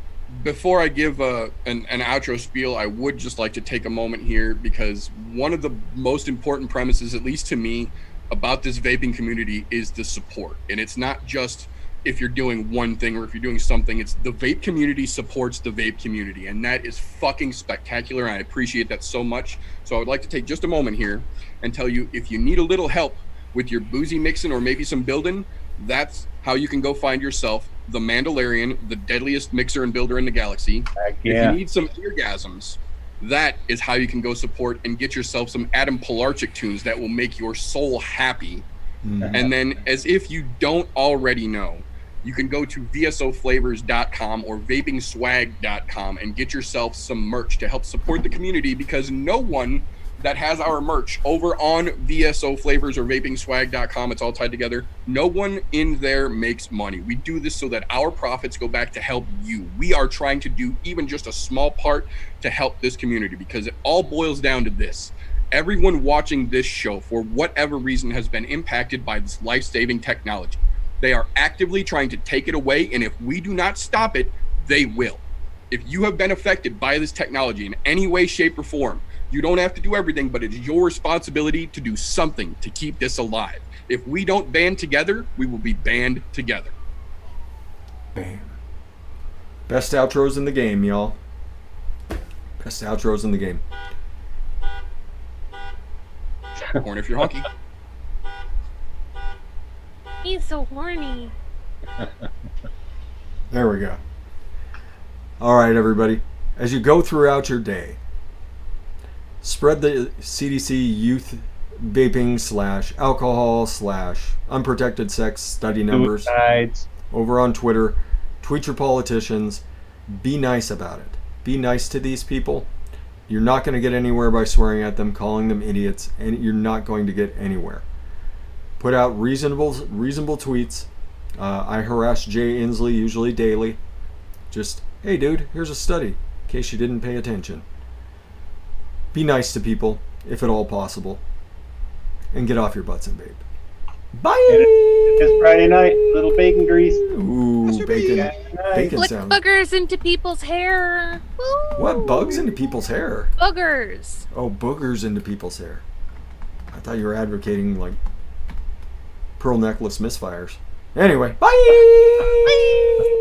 before I give an outro spiel, I would just like to take a moment here because one of the most important premises, at least to me, about this vaping community is the support. And it's not just if you're doing one thing or if you're doing something, it's the vape community supports the vape community. And that is fucking spectacular. And I appreciate that so much. So I would like to take just a moment here and tell you, if you need a little help with your boozy mixing or maybe some building, that's how you can go find yourself the Mandalorian, the deadliest mixer and builder in the galaxy. Heck If yeah. you need some eargasms, that is how you can go support and get yourself some Adam Pilarchik tunes that will make your soul happy. And then, as if you don't already know, you can go to vsoflavors.com or vapingswag.com and get yourself some merch to help support the community, because no one that has our merch over on vsoflavors or vapingswag.com, it's all tied together, no one in there makes money. We do this so that our profits go back to help you. We are trying to do even just a small part to help this community, because it all boils down to this. Everyone watching this show, for whatever reason, has been impacted by this life-saving technology. They are actively trying to take it away, and if we do not stop it, they will. If you have been affected by this technology in any way, shape, or form, you don't have to do everything, but it is your responsibility to do something to keep this alive. If we don't band together, we will be banned together. Bam. Best outros in the game, y'all. Best outros in the game. Corn if you're honky. He's so horny. There we go. All right, everybody. As you go throughout your day, spread the CDC youth vaping / alcohol / unprotected sex study numbers Suicides. over on Twitter. Tweet your politicians. Be nice about it. Be nice to these people. You're not going to get anywhere by swearing at them, calling them idiots, and you're not going to get anywhere. Put out reasonable tweets. I harass Jay Inslee usually daily. Just, hey dude, here's a study, in case you didn't pay attention. Be nice to people, if at all possible. And get off your butts and vape. Bye! It's Friday night. Little bacon grease. Ooh, bacon. Bacon Flick sound. boogers into people's hair. Woo! What, bugs into people's hair? Boogers. Oh, boogers into people's hair. I thought you were advocating, like, pearl necklace misfires. Anyway, bye! Bye.